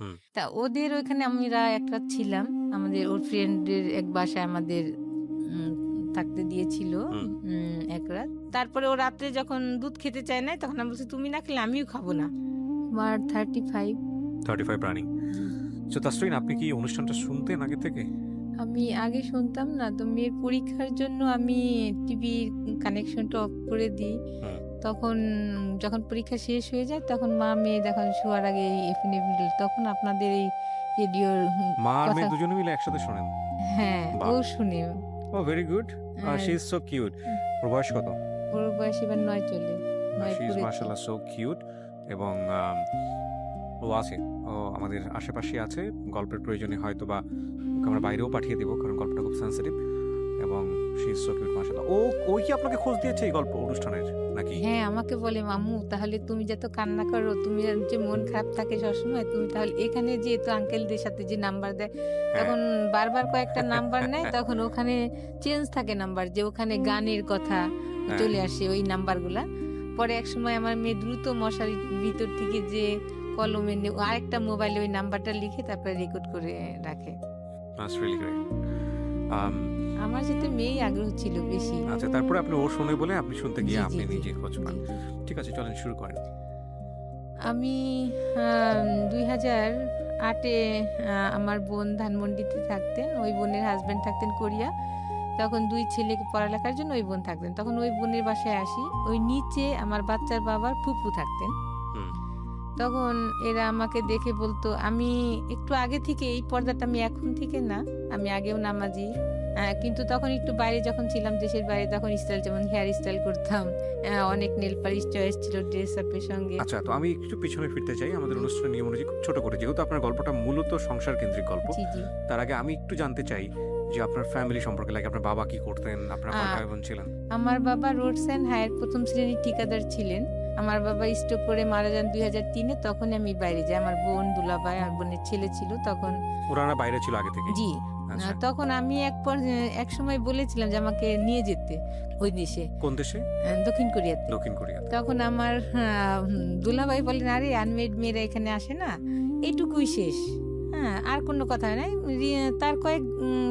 হুম, তা ওদের ওইখানে আমরা এক রাত ছিলাম। আমাদের ওর ফ্রেন্ডের এক বাসায় আমাদের উম থাকতে দিয়েছিল হুম। এক রাত। তারপরে ও রাত্রে যখন দুধ খেতে চায় নাই তখন আমি বলছি, "তুমি না খেলে আমিও খাবো না।" আমার 35। 35 রানিং। জি। সো তাসরিন, আপনি কি অনুষ্ঠানটা শুনতেন আগে থেকে? আমি আগে শুনতাম না। তো মেয়ের পরীক্ষার জন্য আমি টিভির কানেকশনটা অফ করে দিই। হুম। তখন যখন পরীক্ষা শেষ হয়ে যায় তখন মা-মেয়ে যখন শোয়ার আগে এই এফএম তখন আপনাদের এই রেডিওর মা আর কথা মেয়ে দুজনে মিলে একসাথে শোনেন? হ্যাঁ, ও বাহ! শুনে। Oh, very good. আর she is so cute. Um ওর বয়স কত? ওর বয়স এবার ৯ চলে। ৯ শি ইজ পড়েছে। মাশাআল্লাহ সো কিউট। এবং ও আছে। ও আমাদের আশেপাশেই আছে। গল্পের প্রয়োজনে হয়তোবা ওকে আমরা বাইরেও পাঠিয়ে দিব। কারণ গল্পটা খুব সেনসিটিভ এবং শি ইজ সো কিউট মাশাআল্লাহ। ওই কি আপনাকে খোঁজ দিয়েছে এই গল্প অনুষ্ঠানের নাকি? হ্যাঁ, আমাকে বলে, "মাম্মু তাহলে তুমি যে এত কান্না করো, তুমি যে মন খারাপ থাকে সবসময়, তুমি তাহলে এখানে যেহেতু আঙ্কেলদের সাথে যে নাম্বার দেয়, হ্যাঁ, তখন বারবার কয়েকটা নাম্বার নেয়, তখন ওখানে চেঞ্জ থাকে নাম্বার যে ওখানে গানের কথা হ্যাঁ। চলে আসে ওই নাম্বারগুলা। পরে একসময় আমার মেয়ে দ্রুত মশারির ভিতর থেকে যে কলমে আরেকটা মোবাইলে ওই নাম্বারটা লিখে তারপরে রেকর্ড করে রাখে। That's really great. আম আমার সাথে মেয়েই আগ্রহ ছিল বেশি। আচ্ছা, তারপরে আপনি ও শুনে বলে আপনি শুনতে গিয়ে জি, জি, আপনি জি। নিজেই খোঁজ পান। জি, জি। ঠিক আছে, চলেন শুরু করেন। আমি ২০০৮ এ আমার বোন ধানমন্ডিতে থাকতেন। ওই বোনের হাসব্যান্ড থাকতেন কোরিয়া। তখন ২ ছেলেকে পড়ালেখার জন্য ওই বোন থাকতেন। তখন ওই বোনের বাসায় আসি। ওই নিচে আমার বাচ্চার বাবার ফুপু থাকতেন। হুম, তখন এরা আমাকে দেখে বলত, আমি একটু আগে থেকে এই পর্দাটা আমি এখন থেকে না, আমি আগেও নামাজি। কিন্তু তখন একটু বাইরে যখন ছিলাম দেশের বাইরে তখন স্টাইল যেমন হেয়ার স্টাইল করতাম। অনেক নেল পালিশ চয়েস ছিল ড্রেস আপ এর সঙ্গে। আচ্ছা, তো আমি একটু পিছনে ফিরতে চাই। আমাদের জি, অনুষ্ঠানের নিয়ম অনুযায়ী খুব ছোট করে, যেহেতু আপনার গল্পটা মূলত সংসার কেন্দ্রিক গল্প। জি, জি। তার আগে আমি একটু জানতে চাই যে আপনার ফ্যামিলি সম্পর্কে, লাইক আপনার বাবা কি করতেন? আপনার আ কয় ভাই বোন ছিলেন? আমার বাবা রোডস অ্যান্ড হাইয়ের ১ম শ্রেণীর ঠিকাদার ছিলেন। আমার বাবা স্ট্রোক করে মারা যান ২০০৩ এ। তখনই আমি বাইরে যাই। আমার বোন, দুলাভাই, আর বোনের ছেলে ছিল তখন। ওনারা বাইরে ছিল আগে থেকেই? জি। আচ্ছা। তখন আমি একসময় বলেছিলাম যে আমাকে নিয়ে যেতে ওই দেশে, কোন দেশে? দক্ষিণ কোরিয়াতে। দক্ষিণ কোরিয়াতে। তখন আমার দুলাভাই বললেন, "আরে আনমেরিড মেয়েরা এখানে আসে না। এইটুকুই শেষ। হ্যাঁ, আর কোনো কথা নাই।" তার কয়েক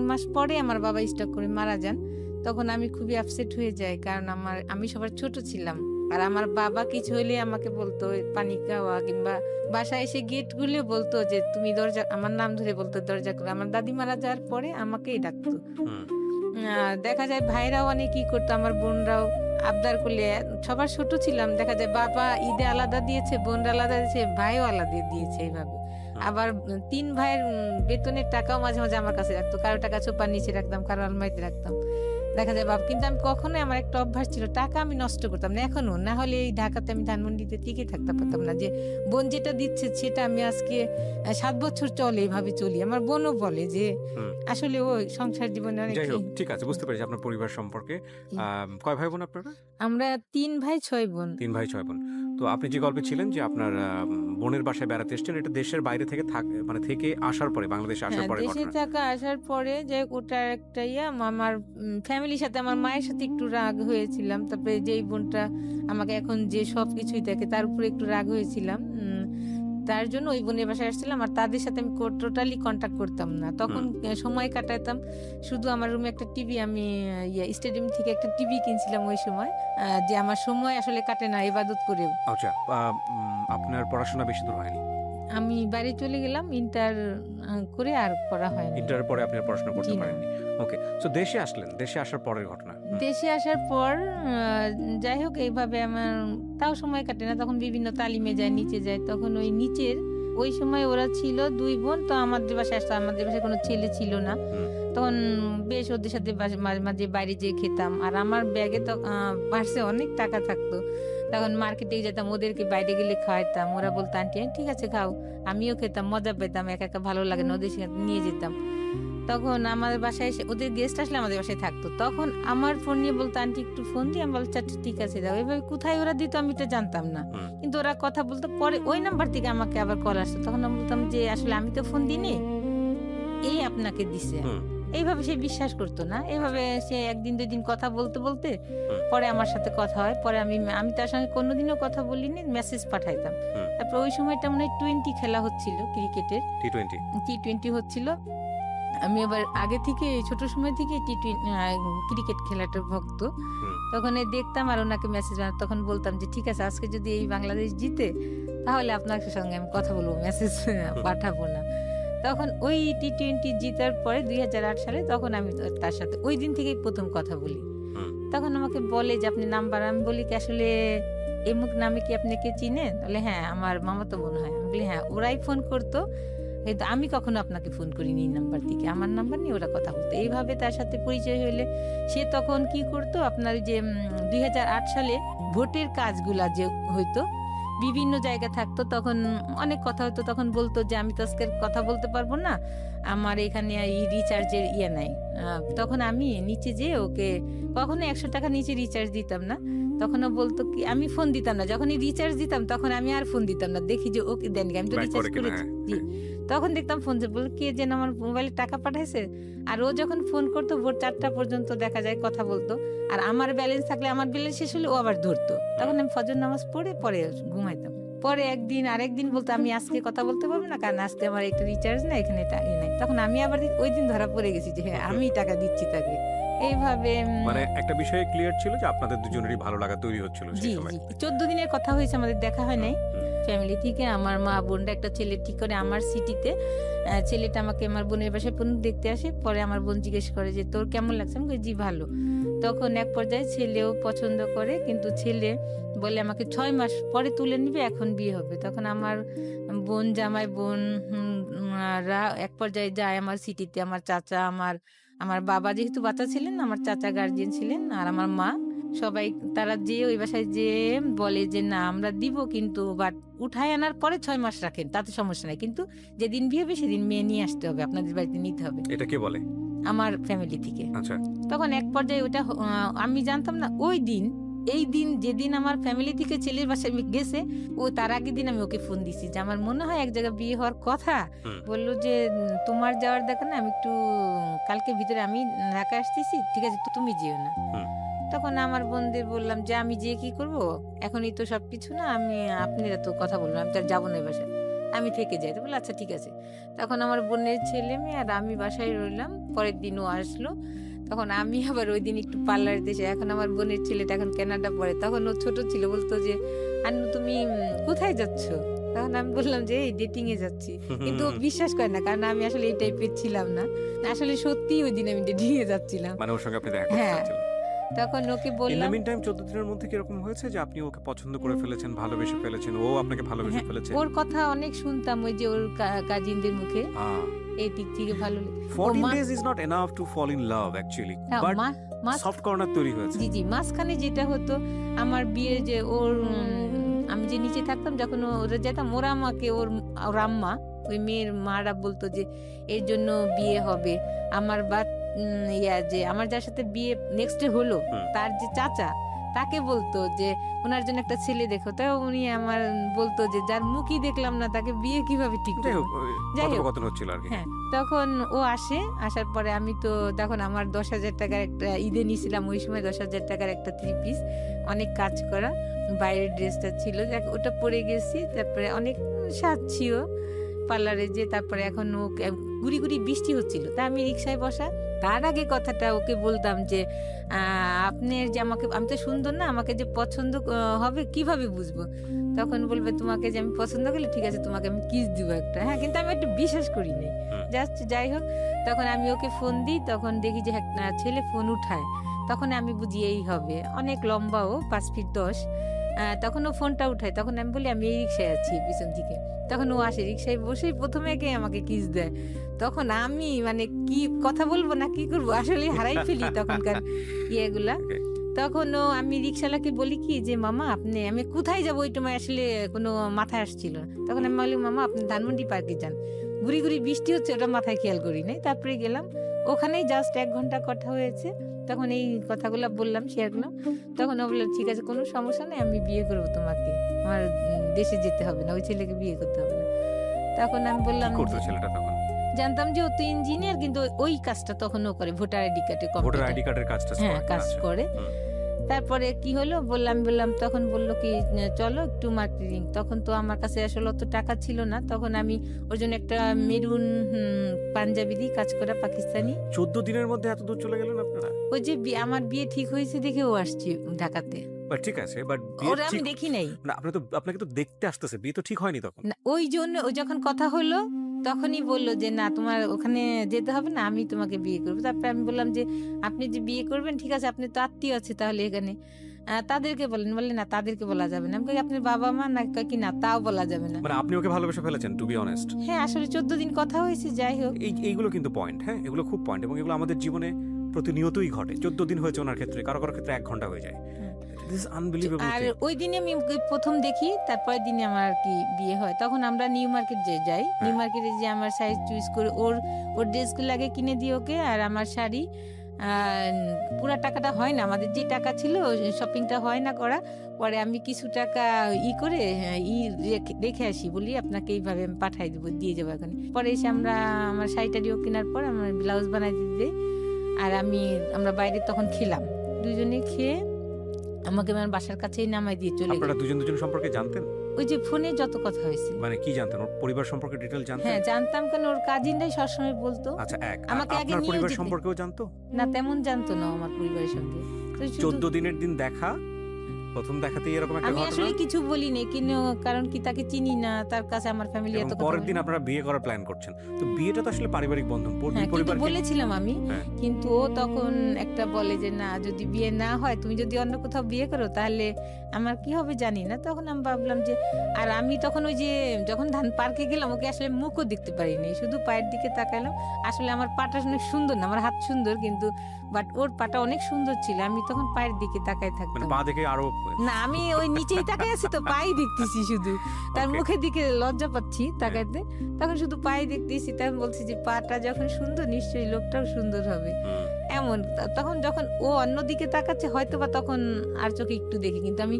মাস পরে আমার বাবা স্ট্রোক করে মারা যান। তখন আমি খুবই আপসেট হয়ে যাই। কারণ আমি সবার ছোট ছিলাম। আর আমার বাবা কিছু হইলে আমাকে বলতো পানি খাওয়া কিংবা বাসায় এসে গেট খুললে বলতো যে, "তুমি দরজা" আমার নাম ধরে বলতো, "দরজা খোলো।" আমার দাদি মারা যাওয়ার পরে আমাকেই ডাকতো। হুম, দেখা যায় ভাইরাও অনেক ই করতো, আমার বোনরাও আবদার করলে সবার ছোট ছিলাম। দেখা যায় বাবা ঈদে আলাদা দিয়েছে, বোনরা আলাদা দিয়েছে, ভাইও আলাদা দিয়েছে এভাবে। হুম, আবার ৩ ভাইয়ের বেতনের টাকাও মাঝে, মাঝে আমার কাছে রাখতো। কারো টাকা সোফার নিচে রাখতাম, কারো আলমারিতে রাখতাম। দেখা যায় কিন্তু আমি কখনোই আমার একটা অভ্যাস ছিল টাকা আমি নষ্ট করতাম না এখনো। না হলে এই ঢাকাতে আমি ধানমন্ডিতে টিকে থাকতে পারতাম না। যে বোন যেটা দিচ্ছে সেটা আমি আজকে ৭ বছর চলে এভাবে চলি। আমার বোনও বলে যে হুম। আসলে ও সংসার জীবনে অনেক যাই হোক, ঠিক আছে, বুঝতে পেরেছি আপনার পরিবার সম্পর্কে। কয় ভাই বোন আপনারা? আমরা ৩ ভাই ৬ বোন। ৩ ভাই ৬ বোন। তো আপনি যে গল্পে ছিলেন যে আপনার বোনের বাসায় বেড়াতে এসেছেন, এটা দেশের বাইরে থেকে মানে থেকে আসার পরে, বাংলাদেশে আসার হ্যাঁ, পরের দেশে ঘটনা। থাকা আসার পরে যাই হোক ওটার একটা আমার ফ্যামিলির সাথে আমার মায়ের সাথে একটু রাগ হয়েছিলাম। তারপরে যেই বোনটা আমাকে এখন যে সবকিছুই দেখে তার উপরে একটু রাগ হয়েছিলাম। তার জন্য ওই বোনের বাসায় আসছিলাম। আর তাদের সাথে আমি টোটালি কনট্যাক্ট করতাম না। তখন হুম। সময় কাটাতাম। শুধু আমার রুমে একটা টিভি আমি স্টেডিয়াম থেকে একটা টিভি কিনছিলাম ওই সময়। যে আমার সময় আসলে কাটে না ইবাদত করেও। আচ্ছা, আপনার পড়াশোনা বেশি দূর হয়নি। আমি বাইরে চলে গেলাম ইন্টার করে আর করা হয়নি। ইন্টারের পরে আপনি আর পড়াশোনা জি করতে না। পারেননি। ওকে। সো দেশে আসলেন। দেশে আসার পরের ঘটনা। হুম, দেশে আসার পর যাই হোক এইভাবে আমার তাও সময় কাটে না। তখন বিভিন্ন তালিমে যাই, নিচে যাই। তখন ওই নিচের ওই সময় ওরা ছিল ২ বোন। তো আমাদের বাসায় আসতো। আমাদের বাসায় কোনো ছেলে ছিল না। হুম, তখন বেশ ওদের সাথে মাঝে, মাঝে বাইরে যেয়ে খেতাম। আর আমার ব্যাগে তো পার্সে অনেক টাকা থাকতো। তখন মার্কেটে যেতাম, ওদেরকে বাইরে গেলে খাওয়াইতাম। ওরা বলতো, "আন্টি ঠিক আছে খাও।" আমিও খেতাম, মজা পেতাম। একা, একা ভালো লাগে না। ওদের সাথে নিয়ে যেতাম। তখন আমাদের বাসায় এসে ওদের গেস্ট আসলে আমাদের বাসায় থাকতো। তখন আমার ফোন নিয়ে বলতো, "আন্টি একটু ফোন দিই?" আমি বলছি, "আচ্ছা ঠিক আছে দাও।" এভাবে কোথায় ওরা দিত আমি এটা জানতাম না। হুম, কিন্তু ওরা কথা বলতো। পরে ওই নাম্বার থেকে আমাকে আবার কল আসতো। তখন আমি বলতাম যে, "আসলে আমি তো ফোন দিইনি। এই আপনাকে দিছে।" হুম। এইভাবে সে বিশ্বাস করতো না। এভাবে সে ১ দিন ২ দিন কথা বলতে, বলতে হুম, পরে আমার সাথে কথা হয়। পরে আমি তার সঙ্গে কোনোদিনও কথা বলিনি, মেসেজ পাঠাইতাম। হুম। তারপর ওই সময়টা মনে হয় টি-20 খেলা হচ্ছিল ক্রিকেটের। টি-20। টি-20 হচ্ছিল। আমি আবার আগে থেকে ছোট সময় থেকে ক্রিকেট খেলাটার ভক্ত। হুম, তখন দেখতাম আর ওনাকে মেসেজ তখন বলতাম যে, "ঠিক আছে আজকে যদি এই বাংলাদেশ জিতে তাহলে আপনার সঙ্গে আমি কথা বলব, মেসেজ হুম, পাঠাবো না।" তখন ওই টি-20 জিতার পরে ২০০৮ সালে তখন আমি তার সাথে ওইদিন থেকেই ১ম কথা বলি। হুম। তখন আমাকে বলে যে, "আপনি নাম্বার" আমি বলি কি, "আসলে এমুক নামে কি আপনি কে চিনেন?" বলে, "হ্যাঁ, আমার মামাতো বোন হয়।" আমি বলি, "হ্যাঁ, ওরাই ফোন করতো। কিন্তু আমি কখনো আপনাকে ফোন করিনি এই নাম্বার থেকে। আমার নাম্বার নিয়ে ওরা কথা বলতো।" এইভাবে তার সাথে পরিচয় হইলে সে তখন কি করতো আপনার ওই যে ২০০৮ সালে ভোটের কাজগুলা যে হইতো, বিভিন্ন জায়গায় থাকতো তখন অনেক কথা হতো। তখন বলতো যে, "আমি তো আজকে কথা বলতে পারবো না। আমার এখানে রিচার্জের ইয়ে নাই।" তখন আমি নিচে যেয়ে ওকে কখনো ৳১০০ নিচে রিচার্জ দিতাম না। তখন ও বলতো কি আমি ফোন দিতাম না। যখনই রিচার্জ দিতাম তখন আমি আর ফোন দিতাম না। দেখি যে ওকে দেননি। আমি তো ব্যাক রিচার্জ করে কিনা, করেছি। হ্যাঁ, জি। হ্যাঁ। তখন দেখতাম ফোন যে বলল, "কে যেন আমার মোবাইলে টাকা পাঠাইছে?" আর ও যখন ফোন করতো ভোর ৪টা পর্যন্ত দেখা যায় কথা বলতো। আর আমার ব্যালেন্স থাকলে আমার ব্যালেন্স শেষ হলে ও আবার ধরতো। হুম। তখন আমি ফজর নামাজ পড়ে পরে ঘুমাইতাম। পরে একদিন আরেকদিন বলতো, "আমি আজকে কথা বলতে পারব না। কারণ আজকে আমার একটা রিচার্জ নাই, এখানে নাই।" তখন আমি আবার ওইদিন ধরা পড়ে গেছি যে হ্যাঁ, আমিই টাকা দিচ্ছি তাকে। এইভাবে মানে একটা বিষয়ে ক্লিয়ার ছিল যে আপনাদের দুজনেরই ভালো লাগা তৈরি হচ্ছিল জি, সেই সময়। জি। ১৪ দিনের কথা হয়েছে, আমাদের দেখা হয় হুম, নাই। হুম, ফ্যামিলি থেকে আমার মা বোনরা একটা ছেলে ঠিক করে আমার সিটিতে। ছেলেটা আমাকে আমার বোনের বাসায় দেখতে আসে। পরে আমার বোন জিজ্ঞেস করে যে, "তোর কেমন লাগছে?" আমি কই, "জি ভালো।" তখন এক পর্যায়ে ছেলেও পছন্দ করে। কিন্তু ছেলে বলে আমাকে ৬ মাস পরে তুলে নিবে, এখন বিয়ে হবে। তখন আমার বোন, জামাই বোন রা এক পর্যায়ে যায় আমার সিটিতে। আমার চাচা, আমার বাবা যেহেতু বাচ্চা ছিলেন, আমার চাচা গার্জিয়ান ছিলেন আর আমার মা। সবাই তারা যেয়ে ওই বাসায় যেয়ে বলে যে, "না আমরা দিব কিন্তু বাট উঠায় আনার পরে ৬ মাস রাখেন। তাতে সমস্যা নাই। কিন্তু যেদিন বিয়ে হবে সেদিন মেয়ে নিয়ে আসতে হবে। আপনাদের বাড়িতে নিতে হবে।" এটা কে বলে? আমার ফ্যামিলি থেকে। আচ্ছা। তখন এক পর্যায়ে ওটা আমি জানতাম না ওই দিন, এই দিন যেদিন আমার ফ্যামিলি থেকে ছেলের বাসায় গেছে, ও তার আগের দিন আমি ওকে ফোন দিছি যে, "আমার মনে হয় এক জায়গায় বিয়ে হওয়ার কথা।" হুম, বলল যে, "তোমার যাওয়ার দরকার নাই। আমি একটু কালকে ভিতরে আমি ঢাকা আসতেছি। ঠিক আছে তুমি যেও না।" হুম। তখন আমার বোনদের বললাম যে, "আমি যেয়ে কি করব? এখনই তো সবকিছু না। আপনারা তো কথা বলবেন। আমি তো আর যাবো না এই বাসায়। আমি থেকে যাই।" তো বলল, "আচ্ছা ঠিক আছে।" তখন আমার বোনের ছেলে-মেয়ে আর আমি বাসায় রইলাম। পরের দিন ও আসলো। তখন আমি আবার ঐদিন একটু পার্লারে দেশে এখন আমার বোনের ছেলেটা এখন কানাডা পড়ে। তখন ও ছোট ছিল বলত যে, "আন্নু তুমি কোথায় যাচ্ছ?" তখন আমি বললাম যে, "এই ডেটিং এ যাচ্ছি।" কিন্তু ও বিশ্বাস করে না। কারণ আমি আসলে এই টাইপের ছিলাম না। আসলে সত্যিই ওইদিন আমি ডেটিং এ যাচ্ছিলাম। মানে ওর সঙ্গে আপনি দেখা করতে হ্যাঁ, চাচ্ছিলেন। তখন ওকে ইন দ্য বললাম মিন টাইম ১৪ দিনের মধ্যে কি এরকম হয়েছে যে আপনি ওকে পছন্দ করে ফেলেছেন, ভালোবেসে ফেলেছেন, ও আপনাকে ভালোবেসে হ্যাঁ, ফেলেছে? ওর কথা অনেক শুনতাম ওই যে ওর কাজিনদের মুখে। আ এই দিক থেকে ভালো ও 14 days is not enough to fall in love actually. But মা মাঝ সফট কর্নার তৈরি হয়েছে। জি, জি। মাঝখানে যেটা হতো আমার বিয়ে যে ওর আমি যে নিচে থাকতাম যখন ওরা যেতাম ওরা আমাকে ওর আম্মা ওই মেয়ের মারা বলতো যে এর জন্য বিয়ে হবে। আমার বা যে আমার যার সাথে বিয়ে নেক্সট ডে হলো হুম। তার যে চাচা তাকে বলতো যে উনার জন্য একটা ছেলে দেখো। তাও উনি আমার বলতো যে যার মুখই দেখলাম না তাকে বিয়ে কিভাবে ঠিক যাই করব? হোক যাই হোক কথোপকথন হচ্ছিল আরকি। হ্যাঁ, তখন ও আসে। আসার পরে আমি তো তখন আমার ৳১০,০০০ র একটা ঈদে নিছিলাম ওই সময় ৳১০,০০০ র একটা 3 পিস। অনেক কাজ করা। বাইরের ড্রেসটা ছিল। যাক ওটা পরে গেছি। তারপরে অনেক সাজছিও। পার্লারে যেয়ে তারপরে এখন ও গুড়ি, গুড়ি বৃষ্টি হচ্ছিল। তা আমি রিক্সায় বসা। তার আগে কথাটা ওকে বলতাম যে, আ আপনার যে আমাকে আমি তো সুন্দর না, আমাকে যে পছন্দ হবে কিভাবে বুঝবো? তখন বলবে, "তোমাকে যে আমি পছন্দ করলে ঠিক আছে তোমাকে আমি কিস দিব একটা।" হ্যাঁ, কিন্তু আমি একটু বিশ্বাস করি নাই। হুম। জাস্ট যাই হোক, তখন আমি ওকে ফোন দিই, তখন দেখি যে একটা ছেলে ফোন উঠায়। তখন আমি বুঝি এই হবে। অনেক লম্বা ও ৫ ফিট ১০। তখন ও ফোনটা উঠায়। তখন আমি বলি, "আমি এই রিক্সায় আছি পিছন থেকে।" তখন ও আসে রিক্সায় বসেই ১ম একে আমাকে কিস দেয়। তখন আমি মানে কি কথা বলবো না কি করব আসলেই হারাই ফেলি তখনকার ইয়েগুলা। ওকে। তখন আমি রিক্শাওয়ালাকে বলি কি যে, "মামা আমি কোথায় যাবো?" ওই সময় আসলে কোনো মাথায় আসছিল না। তখন হুম। আমি বলি, "মামা আপনি ধানমন্ডি পার্কে যান।" ঘুরি, ঘুরি বৃষ্টি হচ্ছে ওটা মাথায় খেয়াল করি নাই। তারপরে গেলাম। ওখানেই জাস্ট ১ ঘন্টা কথা হয়েছে। তখন এই কথাগুলা বললাম, শেয়ার করলাম। তখন ও বলল, "ঠিক আছে কোনো সমস্যা নাই। আমি বিয়ে করব তোমাকে। আমার দেশে যেতে হবে না। ওই ছেলেকে বিয়ে করতে হবে না।" তখন আমি কি বললাম করতো যে ছেলেটা তখন? জানতাম যে ও তো ইঞ্জিনিয়ার, কিন্তু ওই কাজটা তখন ও করে, ভোটার আইডি কার্ডে ভোটার আইডি কার্ডের কাজটা হ্যাঁ করে। কাজ আচ্ছা। করে। হুম। তারপরে কি হলো, বললাম তখন বললো কি চলো একটু মার্কেটিং। তখন তো আমার কাছে আসলে অত টাকা ছিল না, তখন আমি ওর জন্য একটা মেরুন পাঞ্জাবি দিয়ে কাজ করা পাকিস্তানি। 14 দিনের মধ্যে এত দূর চলে গেলেন আপনারা? ওই যে আমার বিয়ে ঠিক হয়েছে দেখে ও আসছে ঢাকাতে, বাট ঠিক আছে, বাট বিয়ে ওরা আমি ঠিক দেখি নাই না, আপনাকে তো দেখতে আসতেছে, বিয়ে তো ঠিক হয়নি তখন। না, ওই জন্য ও যখন কথা হলো তখনই বললো যে না তোমার ওখানে যেতে হবে না, আমি তোমাকে বিয়ে করবো। তারপরে আমি বললাম যে আপনি যে বিয়ে করবেন ঠিক আছে, আপনি তো আত্মীয় আছে তাহলে এখানে, তাদেরকে বললেন না তাদেরকে বলা যাবে না। আমি কই আপনার বাবা মা, না কয় কি না তাও বলা যাবে না। মানে আপনি ওকে ভালোবেসে ফেলেছেন, টু বি অনেস্ট। হ্যাঁ আসলে 14 দিন কথা হয়েছে, যাই হোক। এইগুলো কিন্তু পয়েন্ট, হ্যাঁ এগুলো খুব পয়েন্ট, এবং এগুলো আমাদের জীবনে প্রতিনিয়তই ঘটে। 14 দিন হয়েছে ওনার ক্ষেত্রে, কারো কারো ক্ষেত্রে 1 ঘন্টা হয়ে যায়। হুম। দিস আনবিলিভেবল আর থিং। ওই দিনে আমি ওকে প্রথম দেখি, তারপরের দিনে আমার আর কি বিয়ে হয়। তখন আমরা নিউ মার্কেট যাই, নিউ মার্কেটে যে আমার সাইজ চুজ করে ওর ড্রেসগুলো আগে কিনে দিই ওকে, আর আমার শাড়ি। পুরা টাকাটা হয় না, আমাদের যে টাকা ছিল শপিংটা হয় না করা। পরে আমি কিছু টাকা করে রেখে আসি, বলি আপনাকে এইভাবে আমি পাঠাই দেবো, দিয়ে যাবো এখন। পরে এসে আমার শাড়িটারিও কেনার পর আমার ব্লাউজ বানাই দিতে দেই। আর আমরা বাইরে তখন খেলাম, দুজনে খেয়ে আমাকে আমার বাসার কাছেই নামাই দিয়ে চলে গেল। আপনারা দুজন সম্পর্কে জানতেন? ওই যে ফোনে যত কথা হয়েছে। মানে কি জানতেন, ওর পরিবার সম্পর্কে ডিটেইল জানতেন? হ্যাঁ জানতাম, কেন ওর কাজিনরাই সবসময় বলতো। আচ্ছা, এক আমাকে আগে আপনার নিয়ে পরিবার যেতে। সম্পর্কেও জানতো? না তেমন জানতো না আমার পরিবারের সঙ্গে। তো শুধু 14 দিনের দিন দেখা, প্রথম দেখাতেই এরকম একটা আমি ঘটনা, আসলে কিছু বলিনি, কিন্তু কারণ কি তাকে চিনি না, তার কাছে আমার ফ্যামিলি এবং এত কথা পরের বলে দিন না। আপনারা বিয়ে করার প্ল্যান করছেন। তো বিয়েটা তো আসলে পারিবারিক বন্ধন, হ্যাঁ কিন্তু পরিবারকে। বলেছিলাম আমি, হ্যাঁ। কিন্তু ও তখন একটা বলে যে না যদি বিয়ে না হয়, তুমি যদি অন্য কোথাও বিয়ে করো তাহলে আমার কি হবে জানি না। তখন আমি ভাবলাম যে, আর আমি তখন ওই যে যখন ধান পার্কে গেলাম ওকে আসলে মুখও দেখতে পারিনি, শুধু পায়ের দিকে তাকালাম। আসলে আমার পাটা অনেক সুন্দর না, আমার হাত সুন্দর কিন্তু, বাট ওর পাটা অনেক সুন্দর ছিল, আমি তখন পায়ের দিকে তাকায় মানে থাকতাম। পা দেখে আরো না আমি ওই নিচেই তাকায় আছি তো পাই দেখতেছি শুধু, তার Okay. মুখের দিকে লজ্জা পাচ্ছি তাকাইতে, তখন শুধু পাই দেখতেছি। তাই বলছি যে পাটা যখন সুন্দর নিশ্চয়ই লোকটাও সুন্দর হবে, হুম, এমন। তখন যখন ও অন্যদিকে তাকাচ্ছে হয়তো বা তখন আর চোখে একটু দেখি, কিন্তু আমি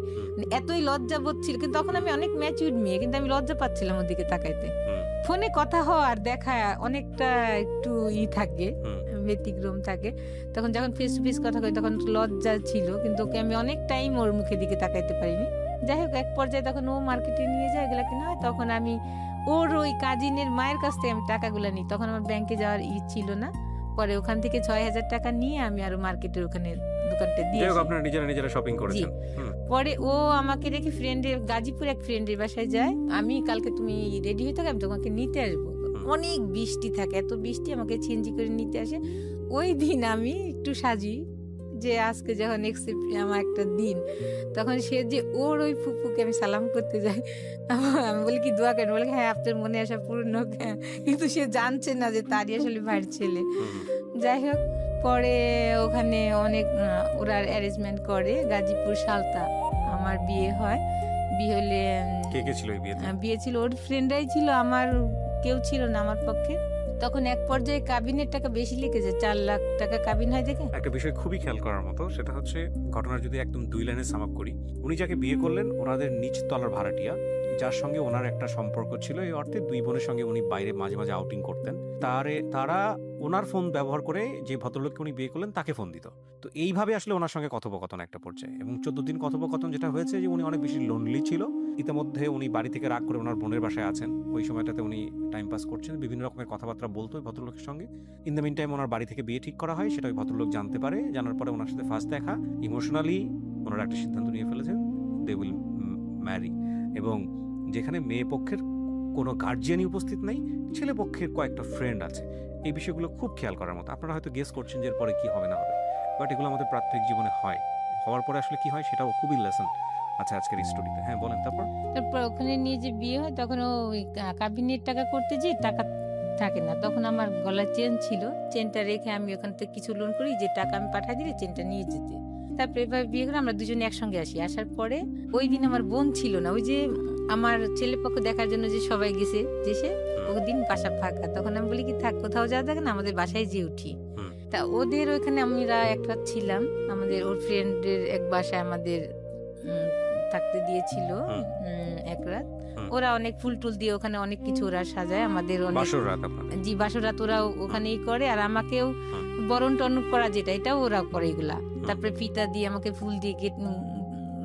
এতই লজ্জা বোধ ছিল, কিন্তু তখন আমি অনেক ম্যাচিউর মেয়ে, কিন্তু আমি লজ্জা পাচ্ছিলাম ওর দিকে তাকাইতে। হুম, ফোনে কথা হওয়া আর দেখা অনেকটা একটু থাকে, হুম। ব্যতিক্রম থাকে। তখন যখন ফেস টু ফেস কথা কই তখন লজ্জা ছিল, কিন্তু ওকে আমি অনেক টাইম ওর মুখের দিকে তাকাইতে পারিনি। যাই হোক এক পর্যায়ে তখন ও মার্কেটে নিয়ে যায় এগুলা কিনা হয়, তখন আমি ওর ওই কাজিনের মায়ের কাছ থেকে আমি টাকাগুলো নিই। তখন আমার ব্যাংকে যাওয়ার ছিল না, পরে ওখান থেকে 6,000 টাকা নিয়ে আমি আরো মার্কেটের ওখানে দোকানটা দিয়ে যাই হোক আসি। আপনারা নিজেরা শপিং করেছেন। হুম, পরে ও আমাকে রেখে গাজীপুর এক ফ্রেন্ডের বাসায় যায়, আমি কালকে তুমি রেডি হয়ে থাকো আমি তোমাকে নিতে আসবো। অনেক বৃষ্টি থাকে, এত বৃষ্টি, আমাকে ছিনজি করে নিতে আসে। ওই দিন আমি একটু সাজি যে আজকে যখন আমার একটা দিন, তখন সে যে ওর ওই ফুপুকে আমি সালাম করতে যাই, আমি বলি কি দোয়া করেন, বলে হ্যাঁ আপনার মনে আসা পূর্ণ হোক। হ্যাঁ, কিন্তু সে জানছে না যে তারই আসলে ভাইয়ের ছেলে। হুম, যাই হোক পরে ওখানে অনেক ওরা অ্যারেঞ্জমেন্ট করে, গাজীপুর সালতা আমার বিয়ে হয়। বিয়ে হলে কে কে ছিল এই বিয়েতে? বিয়ে ছিল ওর ফ্রেন্ডরাই ছিল, আমার কেউ ছিল না আমার পক্ষে। তখন এক পর্যায়ে কাবিনের টাকা বেশি লিখেছে, 4 লাখ টাকা কাবিন হয় দেখে। একটা বিষয় খুবই খেয়াল করার মতো, সেটা হচ্ছে ঘটনার যদি একদম 2 লাইনে সাম আপ করি, উনি যাকে বিয়ে করলেন ওনাদের নিচ তলার ভাড়াটিয়া, যার সঙ্গে ওনার একটা সম্পর্ক ছিল, এই অর্থে 2 বোনের সঙ্গে উনি বাইরে মাঝে মাঝে আউটিং করতেন। তারা ওনার ফোন ব্যবহার করে যে ভদ্রলোককে উনি বিয়ে করলেন তাকে ফোন দিত। তো এইভাবে আসলে ওনার সঙ্গে কথোপকথন একটা পর্যায়ে, এবং 14 দিন কথোপকথন যেটা হয়েছে যে উনি অনেক বেশি লোনলি ছিল। ইতিমধ্যে উনি বাড়ি থেকে রাগ করে ওনার বোনের বাসায় আছেন, ওই সময়টাতে উনি টাইম পাস করছেন, বিভিন্ন রকমের কথাবার্তা বলতো ওই ভদ্রলোকের সঙ্গে। ইন দ্য মিন টাইম ওনার বাড়ি থেকে বিয়ে ঠিক করা হয়, সেটা ওই ভদ্রলোক জানতে পারে। জানার পরে ওনার সাথে ফার্স্ট দেখা, ইমোশনালি ওনারা একটা সিদ্ধান্ত নিয়ে ফেলেছেন, দে উইল ম্যারি। এবং যেখানে মেয়ে পক্ষের কোনো গার্জিয়ানই উপস্থিত নেই, ছেলে পক্ষের কয়েকটা ফ্রেন্ড আছে। এই বিষয়গুলো খুব খেয়াল করার মতো। আপনারা হয়তো গেস করছেন যে এরপরে কি হবে না হবে, বাট এগুলো আমাদের প্রাত্যহিক জীবনে হয়। হওয়ার পরে আসলে কি হয় সেটাও খুবই লেসন আছে আজকের এই স্টোরিতে। হ্যাঁ বলেন তারপর। তারপর ওখানে নিয়ে যে বিয়ে হয় তখন ও ওই কাবিনের টাকা করতে যে টাকা থাকে না, তখন আমার গলায় চেন ছিল, চেনটা রেখে আমি ওখান থেকে কিছু লোন করি, যে টাকা আমি পাঠিয়ে দিলে চেনটা নিয়ে যেতে। তারপরে এভাবে বিয়ে করে আমরা দুজনে একসঙ্গে আসি। আসার পরে ওই দিন আমার বোন ছিল না, ওই যে আমার ছেলে পক্ষ দেখার জন্য যে সবাই গেছে দেশে, ওই দিন বাসা ফাঁকা। তখন আমি বলি কি থাক কোথাও যাওয়া থাকে না, আমাদের বাসায় যে উঠি। তা ওদের ওইখানে আমরা এক রাত ছিলাম, আমাদের ওর ফ্রেন্ডের এক বাসায় আমাদের থাকতে দিয়েছিল এক রাত। ওরা অনেক ফুল টুল দিয়ে ওখানে অনেক কিছু ওরা সাজায়, আমাদের অনেক বাসর রাত আপনাদের। জি বাসর রাত ওরা ওখানেই করে, আর আমাকেও হুম। বরণ টরণ করা যেটা এটাও ওরা করে এগুলা। হুম। তারপরে ফিতা দিয়ে আমাকে ফুল দিয়ে গেট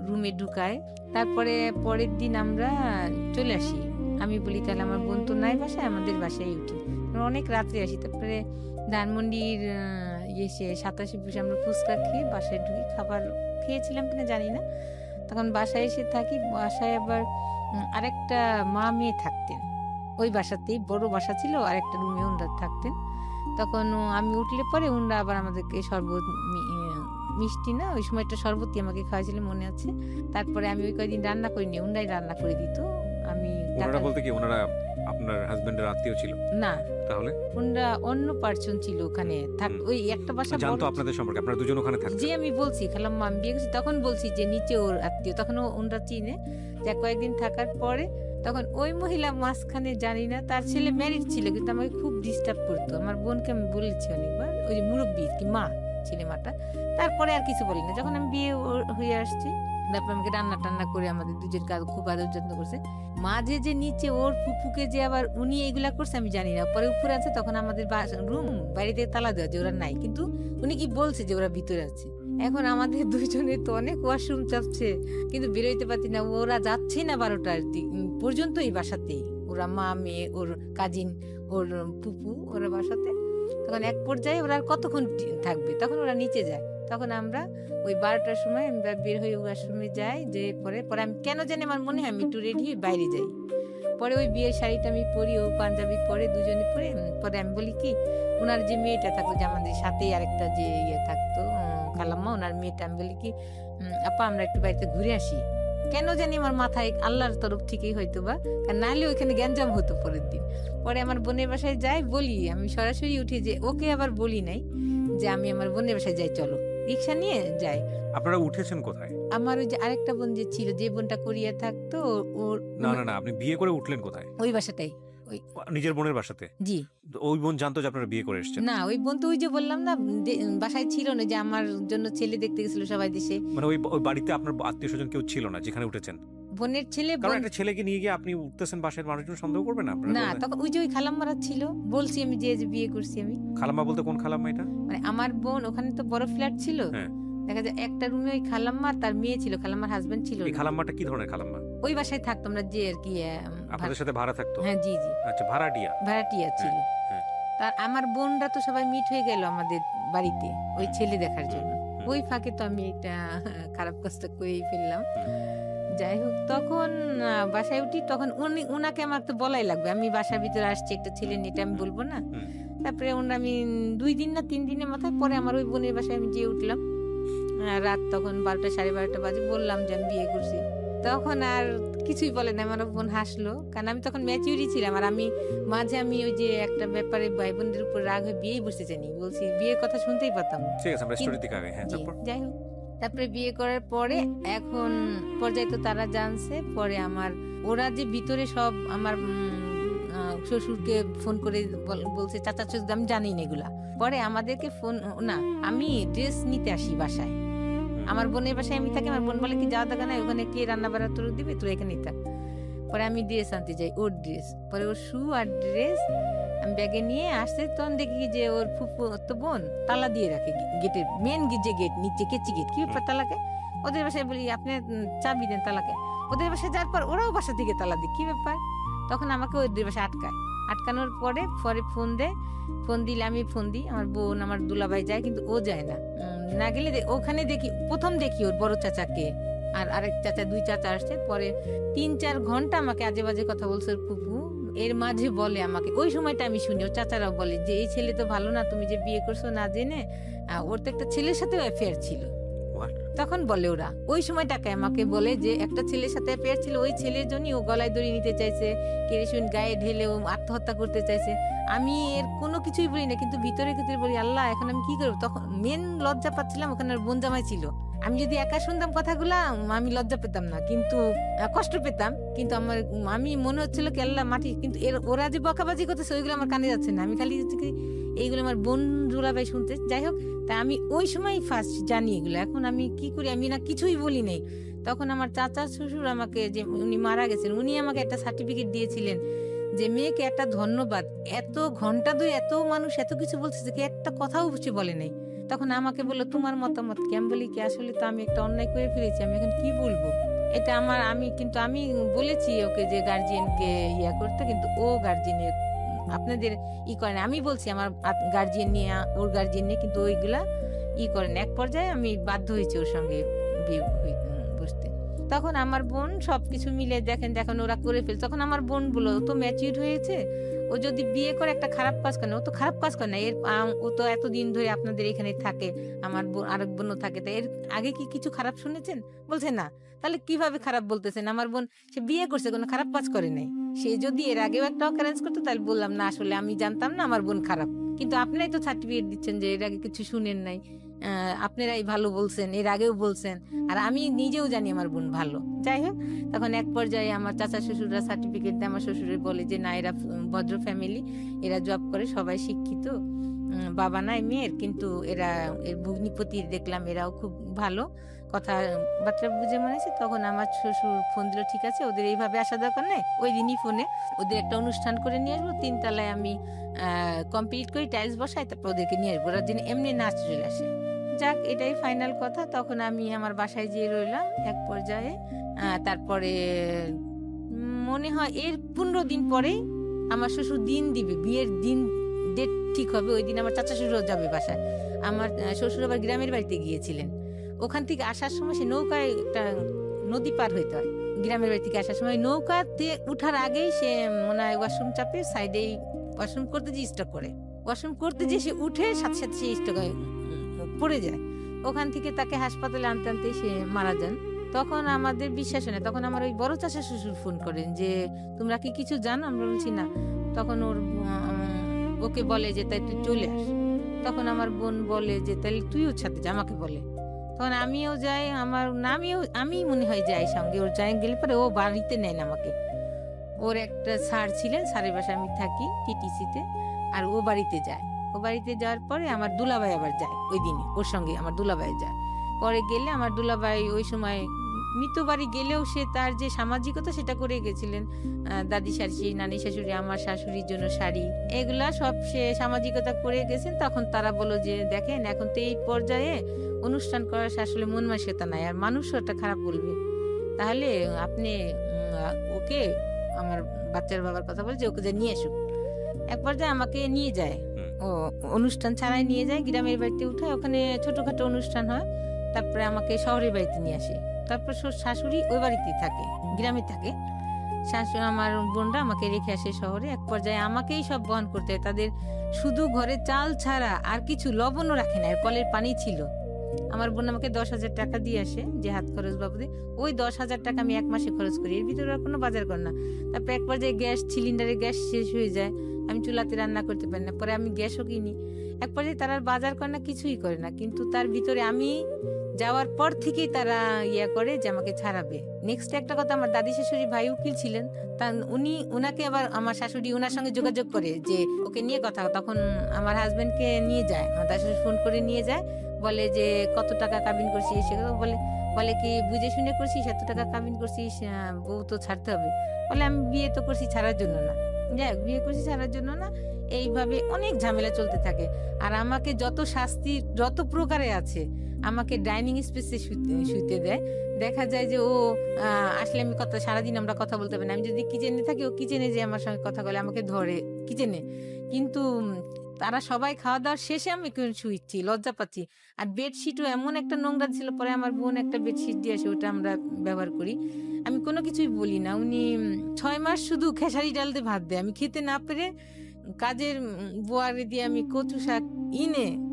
রুমে ঢুকায়। তারপরে পরের দিন আমরা চলে আসি। আমি বলি তাহলে আমার বোন তো নাই বাসায়, আমাদের বাসায় উঠি। আমরা অনেক রাত্রে আসি। তারপরে ধানমন্ডির এসে 87 বসে আমরা ফুচকা খেয়ে বাসায় ঢুকি। খাবার খেয়েছিলাম কিনা জানি না। তখন বাসায় এসে থাকি। বাসায় আবার আরেকটা মা মেয়ে থাকতেন ওই বাসাতেই, বড় বাসা ছিল, আরেকটা রুমে ওনারা থাকতেন। তখন আমি উঠলে পরে ওনারা আবার আমাদেরকে শরবত মিষ্টি না ওই সময় একটা শরবতই আমাকে খাওয়াইছিল মনে আছে। তারপরে আমি ওই কয়েকদিন রান্না করিনি, ওনারাই রান্না করে দিত। আমি ওনারা টাকা বলতে কি ওনারা আপনার হাজবেন্ডের আত্মীয় ছিল? না, তাহলে ওনারা অন্য পার্সন ছিল ওখানে থাক। হুম। ওই একটা বাসা জানতো বড়- আপনাদের সম্পর্কে, আপনারা দুজন ওখানে থাকতেন? যে আমি বলছি খালাম্মা আমি বিয়ে করছি তখন বলছি যে নিচে ওর আত্মীয়, তখন ওনরা চিনে। যা কয়েকদিন থাকার পরে তখন ওই মহিলা মাঝখানে জানি না তার ছেলে ম্যারিড ছিল, কিন্তু আমাকে খুব ডিস্টার্ব করতো। আমার বোনকে আমি বলেছি অনেকবার, ওই যে মুরব্বী কি মা ছেলে মাটা। তারপরে আর কিছু বলি না। যখন আমি বিয়ে হয়ে আসছি তারপর আমাকে রান্না টান্না করে আমাদের দুজের কাজ খুব আদর যত্ন করছে। মাঝে যে নিচে ওর ফুফুকে যে আবার উনি এগুলা করছে আমি জানি না। পরে উপরে আছে, তখন আমাদের রুম বাইরে থেকে তালা দেওয়া যে ওরা নাই, কিন্তু উনি কি বলছে যে ওরা ভিতরে আছে। এখন আমাদের দুইজনের তো অনেক ওয়াশরুম চাপছে, কিন্তু বেরোইতে পারছি না। ওরা যাচ্ছে না 12টার পর্যন্ত এই বাসাতেই, ওরা মা মেয়ে ওর কাজিন ওর ফুপু ওরা বাসাতে। তখন এক পর্যায়ে ওরা আর কতক্ষণ থাকবে, তখন ওরা নিচে যায়। তখন আমরা ওই 12টার সময় আমরা বের হয়ে ওয়াশরুমে যাই, যে পরে আমি কেন জানি আমার মনে হয় আমি একটু রেডি হয়ে বাইরে যাই। পরে ওই বিয়ের শাড়িটা আমি পরি, ও পাঞ্জাবি পরে, দুজনে পরে। পরে আমি বলি কি ওনার যে মেয়েটা থাকতো, যে আমাদের সাথেই আরেকটা যে ইয়ে থাকতো খালাম্মা, ওনার মেয়েটা, আমি বলি কি আপা আমরা একটু বাড়িতে ঘুরে আসি। কেন জানি আমার মাথায় আল্লাহর তরফ থেকেই হয়তো বা, কারণ নাহলে ওইখানে গ্যাঞ্জাম হতো পরের দিন। পরে আমার বোনের বাসায় যাই, বলি আমি সরাসরি উঠি, যে ওকে আবার বলি নাই যে আমি আমার বোনের বাসায় যাই, চলো রিক্সা নিয়ে যাই। আপনারা উঠেছেন কোথায়? আমার ওই যে আরেকটা বোন যে ছিল, যে বোনটা কোরিয়া থাকতো, ওর না না না, আপনি বিয়ে করে উঠলেন কোথায়? ওই বাসাটাই। ওই নিজের বোনের বাসাতে? জি তো ওই বোন জানতো যে আপনারা বিয়ে করে এসেছেন? না, ওই বোন তো ওই যে বললাম না বাসায় ছিল না, যে আমার জন্য ছেলে দেখতে গেছিল সবাই দেশে। মানে ওই ওই বাড়িতে আপনার আত্মীয় স্বজন কেউ ছিল না যেখানে উঠেছেন? বোনের ছেলে কারণ একটা ছেলেকে নিয়ে গিয়ে আপনি উঠতেছেন, বাসার মানুষজন সন্দেহ করবে না আপনারা? না, তখন ওই যে ওই খালাম্মারা ছিল, বলছি আমি যে বিয়ে করছি আমি। খালাম্মা বলতে কোন খালাম্মা এটা? মানে আমার বোন ওখানে তো বড় ফ্ল্যাট ছিল, হ্যাঁ। দেখা যায় একটা রুমে ওই খালাম্মা আর তার মেয়ে ছিল, খালাম্মার হাজবেন্ড ছিল এই না। খালাম্মাটা কি ধরনের খালাম্মা? ওই বাসায় থাকতো আমরা, যে আর কি আপনাদের সাথে ভাড়া থাকতো? হ্যাঁ জি জি আচ্ছা, ভাড়াটিয়া। ভাড়াটিয়া ছিল। হ্যাঁ। তার আমার বোনরা তো সবাই মিট হয়ে গেল আমাদের বাড়িতে ওই ছেলে দেখার জন্য। ওই ফাঁকে তো আমি একটা খারাপ কাজটা করেই ফেললাম। যাই হোক, তখন বাসায় উঠি, তখন উনাকে আমার তো বলাই লাগবে, আমি বাসার ভিতরে আসছি একটা ছেলে নিয়ে, এটা আমি বলবো না। তারপরে আমি 2 দিন না 3 দিনের মাথায় পরে আমার ওই বোনের বাসায় আমি যেয়ে উঠলাম। রাত তখন 12টা 12:30 বাজে, বললাম যে আমি বিয়ে করছি। তখন আর কিছুই বলে না, আমার বোন হাসলো, কারণ আমি তখন ম্যাচিউরি ছিলাম। আর আমি মাঝে আমি ওই যে একটা ব্যাপারে ভাই বোনদের উপর রাগ হয়ে বিয়েই বসতে চাইনি, বলছি বিয়ের কথা শুনতেই পারতাম না। ঠিক আছে, আমরা স্টোরি থেকে আগে। হ্যাঁ, জি, তারপর? যাই হোক, তারপরে বিয়ে করার পরে এখন পর্যায়ে তো তারা জানছে। পরে আমার ওরা যে ভিতরে সব আমার শ্বশুরকে ফোন করে বলছে চাচা চাচা, আমি জানি না এগুলা। পরে আমাদেরকে ফোন না, আমি ড্রেস নিতে আসি বাসায়, আমার বোনের বাসায় আমি থাকি। আমার বোন বলে কি যাওয়া দেখা নাই, ওখানে কে রান্না বাড়া তোর দিবে, তোর এখানেই থাক। পরে আমি ড্রেস আনতে যাই, ওর ড্রেস, পরে ওর শু আর ড্রেস আমি ব্যাগে নিয়ে আসতে, তখন দেখি যে ওর ফুফু তো বোন তালা দিয়ে রাখে গেটের, মেন যে গেট নিচে কেচি গেট, কি ব্যাপার তালাকে? ওদের বাসায় বলি আপনি চাবি দেন তালাকে। ওদের বাসায় যাওয়ার পর ওরাও বাসা থেকে তালা দিই, কি ব্যাপার? তখন আমাকে ওদের বাসায় আটকানোর পরে ফোন দিলে আমি ফোন দিই, আমার বোন আমার দুলাভাই যায়, কিন্তু ও যায় না। না গেলে ওখানে দেখি, প্রথম দেখি ওর বড় চাচাকে, আর আরেক চাচা, 2 চাচা আসছে। পরে 3-4 ঘন্টা আমাকে আজে বাজে কথা বলছে ওর ফুফু। এর মাঝে বলে আমাকে, ওই সময়টা আমি শুনি ওর চাচারাও বলে যে এই ছেলে তো ভালো না, তুমি যে বিয়ে করছো না জেনে, ওর তো একটা ছেলের সাথেও অ্যাফেয়ার ছিল। তখন বলে ওরা, ওই সময়টাকে আমাকে বলে যে একটা ছেলের সাথে অ্যাফেয়ার ছিল, ওই ছেলের জন্যই ও গলায় দড়ি নিতে চাইছে, কেরোসিন গায়ে ঢেলে ও আত্মহত্যা করতে চাইছে। আমি এর কোনো কিছুই বলি না, কিন্তু ভিতরে ভিতরে বলি আল্লাহ এখন আমি কি করবো। তখন মেন লজ্জা পাচ্ছিলাম, ওখানে বোন জামাই ছিল, আমি যদি একা শুনতাম কথাগুলা আমি লজ্জা পেতাম না, কিন্তু কষ্ট পেতাম, কিন্তু আমার আমি মনে হচ্ছিল কি আল্লাহ মাটি, কিন্তু ওরা যে বকাবাজি করতেছে ওইগুলো আমার কানে যাচ্ছে না, আমি খালি হচ্ছে কি এইগুলো আমার বোন জোড়াবাই শুনতে। যাই হোক, তা আমি ওই সময় ফার্স্ট জানি এগুলো। এখন আমি কি করি, আমি না কিছুই বলি নাই। তখন আমার চাচা শ্বশুর আমাকে, যে উনি মারা গেছেন, উনি আমাকে একটা সার্টিফিকেট দিয়েছিলেন যে মেয়েকে একটা ধন্যবাদ, এত ঘন্টা দুই এত মানুষ এত কিছু বলতেছে, কি একটা কথাও সে বলে নাই। তখন আমাকে বললো তোমার মতামত কি? আমি বলি কি আসলে তো আমি একটা অন্যায় করে ফেলেছি, আমি এখন কি বলবো? এটা আমার, আমি বলেছি ওকে যে গার্জিয়ানকে ইয়া করতে, কিন্তু ও গার্জিয়ানের আপনাদের করে না। আমি বলছি আমার গার্জিয়ান নিয়ে, ওর গার্জিয়ান নিয়ে, কিন্তু ওইগুলা করেন। এক পর্যায়ে আমি বাধ্য হয়েছি ওর সঙ্গে বসতে। তখন আমার বোন সবকিছু মিলে দেখেন দেখেন ওরা করে ফেলছে। তখন আমার বোন বলল ও তো ম্যাচিউর হয়েছে, ও যদি বিয়ে করে একটা খারাপ কাজ করে না, ও তো খারাপ কাজ করে না। ও তো এতদিন ধরে আপনাদের এখানে থাকে, আমার আরেক বোনও থাকে, তা এর আগে কি কিছু খারাপ শুনেছেন? বলছে না। তাহলে কিভাবে খারাপ বলতেছেন? আমার বোন সে বিয়ে করছে, কোনো খারাপ কাজ করে নাই। সে যদি এর আগেও একটা অকারেন্স করতো তাহলে বললাম না আসলে আমি জানতাম না আমার বোন খারাপ। কিন্তু আপনারাই তো সার্টিফিকেট দিচ্ছেন যে এর আগে কিছু শুনেন নাই, আপনারাই ভালো বলছেন, এর আগেও বলছেন, আর আমি নিজেও জানি আমার বোন ভালো। যাই হোক, তখন এক পর্যায়ে আমার চাচা শ্বশুররা সার্টিফিকেট দেয়, আমার শ্বশুরের বলে যে না এরা ভদ্র ফ্যামিলি, এরা জব করে, সবাই শিক্ষিত, বাবা নাই মেয়ের, কিন্তু এরা এর ভগ্নিপতি দেখলাম এরাও খুব ভালো, কথাবার্তা বুঝে মনে হয়েছে। তখন আমার শ্বশুর ফোন দিল, ঠিক আছে ওদের এইভাবে আসা দরকার নেই, ওই দিনই ফোনে ওদের একটা অনুষ্ঠান করে নিয়ে আসবো, 3 তলায় আমি কমপ্লিট করি, টাইলস বসাই, তারপর ওদেরকে নিয়ে আসবো, ওরা যেন এমনি নাচ চলে আসে। যাক, এটাই ফাইনাল কথা। তখন আমি আমার বাসায় যেয়ে রইলাম এক পর্যায়ে। তারপরে মনে হয় এর 15 দিন পরেই আমার শ্বশুর দিন দিবে, বিয়ের দিন ডেট ঠিক হবে, ওই দিন আমার চাচা শ্বশুরও যাবে বাসায়। আমার শ্বশুর আবার গ্রামের বাড়িতে গিয়েছিলেন, ওখান থেকে আসার সময় সে নৌকায় একটা নদী পার হইতে হয়। গ্রামের বাড়ি থেকে আসার সময় নৌকাতে উঠার আগেই সে মনে হয় ওয়াশরুম চাপে সাইডেই ওয়াশরুম করতে যে স্টক করে, ওয়াশরুম করতে যে সে উঠে সাথে সাথে সে স্টক পড়ে যায়। ওখান থেকে তাকে হাসপাতালে আনতে আনতে সে মারা যান। তখন আমাদের বিশ্বাস হয় না, তখন আমার ওই বড় চাচা শ্বশুর ফোন করেন যে তোমরা কি কিছু জানো? আমরা বলছি না। তখন ওকে বলে যে তাই তুই চলে আস। তখন আমার বোন বলে যে তাহলে তুইও সাথে যা, আমাকে বলে। তখন আমিও যাই, আমি মনে হয় যাই সঙ্গে, ওর যাই গেলে পরে ও বাড়িতে নেয় না আমাকে। ওর একটা স্যার ছিলেন, স্যারের বাসায় আমি থাকি টিটিসিতে, আর ও বাড়িতে যায়। ও বাড়িতে যাওয়ার পরে আমার দুলাভাই আবার যায় ওই দিনই, ওর সঙ্গে আমার দুলাভাই যায়। পরে গেলে আমার দুলাভাই ওই সময় মৃত বাড়ি গেলেও সে তার যে সামাজিকতা সেটা করে গেছিলেন। দাদি শাশুড়ি, নানি শাশুড়ি, আমার শাশুড়ির জন্য শাড়ি, এগুলা সব সে সামাজিকতা করে গেছেন। তখন তারা বলল যে দেখেন এখন তো এই পর্যায়ে অনুষ্ঠান করার আসলে মন মানসিকতা নাই, আর মানুষও একটা খারাপ বলবে, তাহলে আপনি ওকে, আমার বাচ্চার বাবার কথা বলে যে ওকে যে নিয়ে আসুক। এক পর্যায়ে আমাকে নিয়ে যায়, ও অনুষ্ঠান ছাড়াই নিয়ে যায়, গ্রামের বাড়িতে উঠায়, ওখানে ছোটখাটো অনুষ্ঠান হয়, তারপরে আমাকে শহরের বাড়িতে নিয়ে আসে। তারপর শাশুড়ি ওই বাড়িতেই থাকে, গ্রামে থাকে। শাশুড়ি আমার বোনরা আমাকে রেখে আসে শহরে। এক পর্যায়ে আমাকেই সব বহন করতে হয় তাদের, শুধু ঘরে চাল ছাড়া আর কিছু লবণও রাখে না, কলের পানি ছিল। আমার বোন আমাকে 10,000 টাকা দিয়ে আসে যে হাত খরচ বাবদে, ওই 10,000 টাকা আমি 1 মাসে খরচ করি, এর ভিতরে আর কোনো বাজার কর না। তারপর এক পর্যায়ে গ্যাস সিলিন্ডারে গ্যাস শেষ হয়ে যায়, আমি চুলাতে রান্না করতে পারি না, পরে আমি গ্যাসও কিনি। এক পর্যায়ে তারা আর বাজার করে না, কিছুই করে না, কিন্তু তার ভিতরে আমি যাওয়ার পর থেকেই তারা করে যে আমাকে ছাড়াবে। নেক্সট একটা কথা, আমার দাদি শাশুড়ি ভাই উকিল ছিলেন, তা উনাকে আবার আমার শাশুড়ি ওনার সঙ্গে যোগাযোগ করে যে ওকে নিয়ে কথা। তখন আমার হাজবেন্ডকে নিয়ে যায়, আমার দাদি শাশুড়ি ফোন করে নিয়ে যায়, বলে যে কত টাকা কাবিন করছিস, সেগুলো বলে কি বুঝে শুনে করছিস, এত টাকা কাবিন করছিস, বউ তো ছাড়তে হবে। বলে আমি বিয়ে তো করছি ছাড়ার জন্য না, যাই বিয়ে করছি ছাড়ার জন্য না। এইভাবে অনেক ঝামেলা চলতে থাকে। আর আমাকে যত শাস্তি যত প্রকারে আছে, আমাকে ডাইনিং স্পেসে শুতে দেয়। দেখা যায় যে ও আসলে আমি সারাদিন আমরা কথা বলতে পারি না, আমি যদি কিচেনে থাকি ও কিচেনে যে আমার সঙ্গে কথা বলে, আমাকে ধরে কিচেনে। কিন্তু তারা সবাই খাওয়া দাওয়ার শেষে আমি শুইছি, লজ্জা পাচ্ছি। আর বেডশিটও এমন একটা নোংরা ছিল, পরে আমার বোন একটা বেডশিট দিয়ে আসে, ওটা আমরা ব্যবহার করি। আমি কোনো কিছুই বলি না। উনি 6 মাস শুধু খেসারি ডাল দিয়ে ভাত দেয়, আমি খেতে না পেরে কাজের বোয়ারে দিয়ে আমি কচু শাক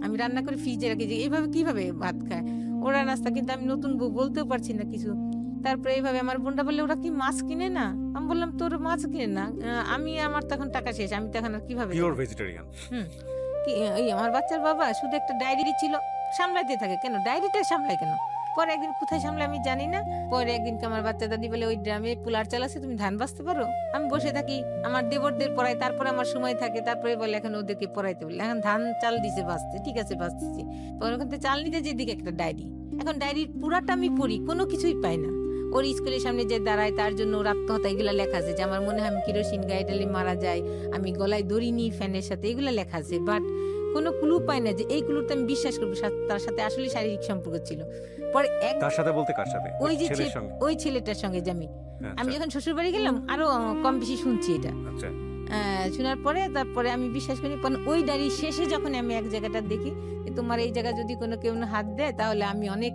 আমি রান্না করে ফ্রিজে রাখি, যে এইভাবে কিভাবে ভাত খায় ওরা নাস্তা, কিন্তু আমি নতুন বউ বলতেও পারছি না কিছু। তারপরে এইভাবে আমার বোনটা বললে ওরা কি মাছ কিনে না? আমি বললাম তোর মাছ কিনে না, আমি আমার তখন টাকা শেষ, আমি তখন আর কিভাবে পিওর ভেজিটেরিয়ান। এই আমার বাচ্চার বাবা শুধু একটা ডায়েরি ছিল, সামলাইতে থাকে কেন, ডায়েরিটা সামলায় কেন? পরে একদিন কোথায় সামলে আমি জানি না, পরে একদিনকে আমার বাচ্চা দাদি বলে ওই ড্রামে পোলার চাল আছে, তুমি ধান বাঁচতে পারো? আমি বসে থাকি, আমার দেবরদের পড়াই, তারপরে আমার সময় থাকে, তারপরে বলে এখন ওদেরকে পড়াইতে বলে, এখন ধান চাল দিছে বাঁচতে, ঠিক আছে বাঁচতেছি। পরে ওখান থেকে চাল নিতে যেদিকে একটা ডায়েরি, এখন ডায়েরির পুরাটা আমি পড়ি, কোনো কিছুই পাই না। ওর স্কুলের সামনে যে দাঁড়ায় তার জন্য ওর আত্মহত্যা, এগুলা লেখা আছে যে আমার মনে হয় আমি কেরোসিন গায়ে ঢেলে মারা যায়, আমি গলায় দড়ি নিই ফ্যানের সাথে, এগুলা লেখা আছে। বাট কোনো ক্লু পাই না যে এই ক্লুতে আমি বিশ্বাস করবো তার সাথে আসলে শারীরিক সম্পর্ক ছিল। পরে এক তার সাথে বলতে কার সাথে? ওই যে ছেলের সঙ্গে? ওই ছেলেটার সঙ্গে যে আমি আচ্ছা যখন শ্বশুর বাড়ি গেলাম আরো কম বেশি শুনছি এটা। আচ্ছা শোনার পরে তারপরে আমি বিশ্বাস করি, কারণ ওই ডায়েরি শেষে যখন আমি এক জায়গাটা দেখি যে তোমার এই জায়গা যদি কোনো কেউ না হাত দেয় তাহলে আমি অনেক